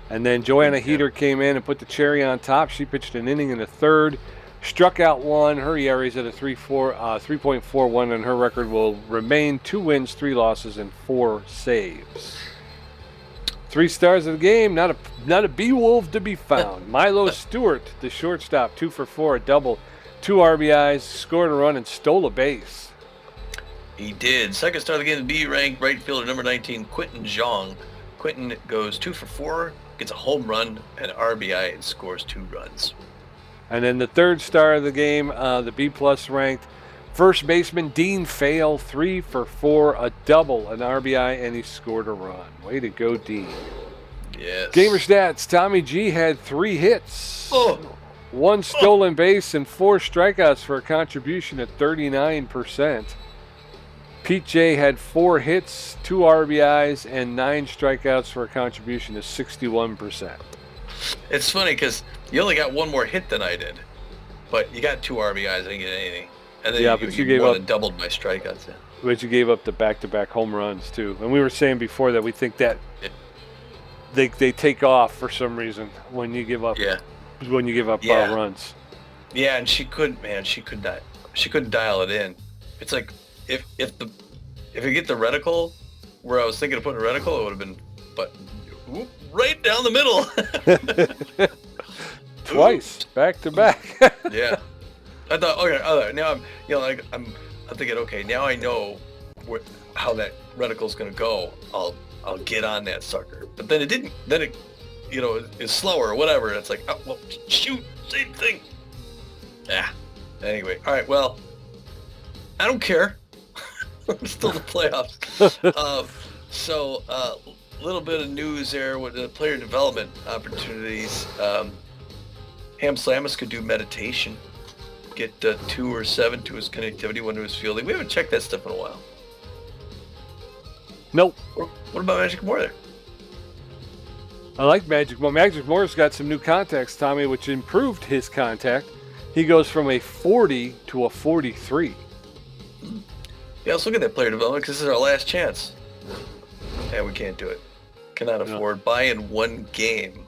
B: And then Joanna Heater came in and put the cherry on top. She pitched an inning in the 3rd, struck out 1. Her ERA is at a 3.41, and her record will remain 2 wins, 3 losses, and 4 saves. 3 stars of the game, not a Beewolf to be found. Milo Stewart, the shortstop, 2 for 4, a double, 2 RBIs, scored a run, and stole a base.
A: He did. Second star of the game, the B-ranked right fielder, number 19, Quentin Zhang. Quentin goes 2 for 4, gets a home run, an RBI, and scores 2 runs.
B: And then the 3rd star of the game, the B-plus ranked first baseman Dean Fail, 3 for 4, a double, an RBI, and he scored a run. Way to go, Dean.
A: Yes.
B: Gamer stats, Tommy G had 3 hits.
A: Oh.
B: 1 stolen base and 4 strikeouts for a contribution at 39%. Pete J had 4 hits, 2 RBIs, and 9 strikeouts for a contribution of 61%.
A: It's funny because you only got 1 more hit than I did, but you got 2 RBIs. I didn't get anything, and then you
B: gave
A: more
B: up,
A: than doubled my strikeouts. Yeah.
B: But you gave up the back-to-back home runs too, and we were saying before that we think that they take off for some reason when you give up.
A: Yeah.
B: When you give up runs.
A: Yeah, and she couldn't dial it in. It's like if you get the reticle where I was thinking of putting a reticle, it would have been right down the middle.
B: Twice, back to back.
A: Yeah. I thought, okay, now I'm thinking, okay, now I know how that reticle's gonna go. I'll get on that sucker. But then it didn't. Then it, is slower or whatever. It's like, oh, well, shoot, same thing. Yeah. Anyway, all right. Well, I don't care. I'm still in the playoffs. So a little bit of news there with the player development opportunities. Ham Slamus could do meditation, get 2 or 7 to his connectivity, 1 to his fielding. We haven't checked that stuff in a while.
B: Nope.
A: What about Magic Moore there?
B: I like Magic Moore. Magic Moore's got some new contacts, Tommy, which improved his contact. He goes from a 40 to a 43.
A: Yeah, let's look at that player development because this is our last chance. Yeah, we can't do it. Cannot afford. Buy in 1 game.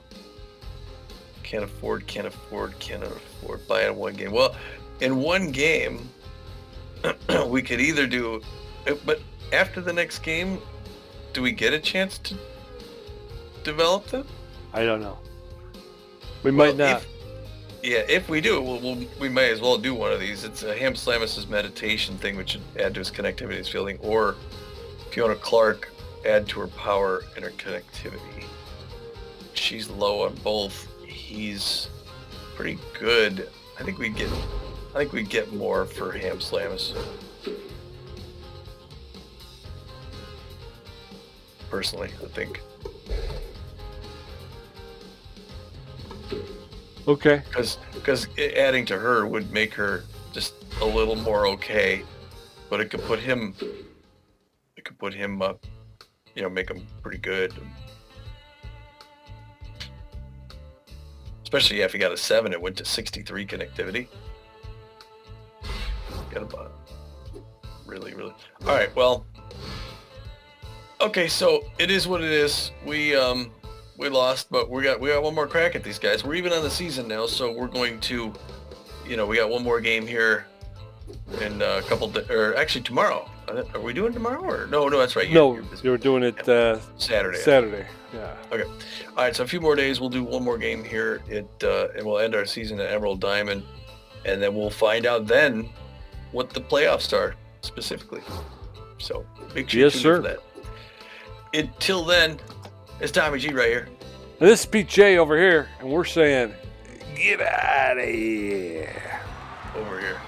A: Can't afford. Buy in 1 game. Well, in 1 game, we could either do... But after the next game, do we get a chance to develop them?
B: I don't know. We might not.
A: If we do, we might as well do one of these. It's a Ham Slamus's meditation thing, which should add to his connectivity, his fielding, or Fiona Clark, add to her power and her connectivity. She's low on both. He's pretty good. I think we'd get more for Ham Slamus. Personally, I think.
B: Okay.
A: Because adding to her would make her just a little more okay, but it could put him up, make him pretty good. Especially if he got a 7, it went to 63 connectivity. Got about really. All right, well. Okay, so it is what it is. We lost, but we got 1 more crack at these guys. We're even on the season now, so we're going to, we got 1 more game here in a couple or actually tomorrow. Are we doing tomorrow or no? That's right.
B: You're doing it
A: Saturday.
B: Saturday. Yeah.
A: Okay. All right. So a few more days. We'll do 1 more game here. And we'll end our season at Emerald Diamond, and then we'll find out then what the playoffs are specifically. So make sure you tune in for that. Until then, it's Tommy G right here.
B: And this is Pete J over here, and we're saying, get out of here.
A: Over here.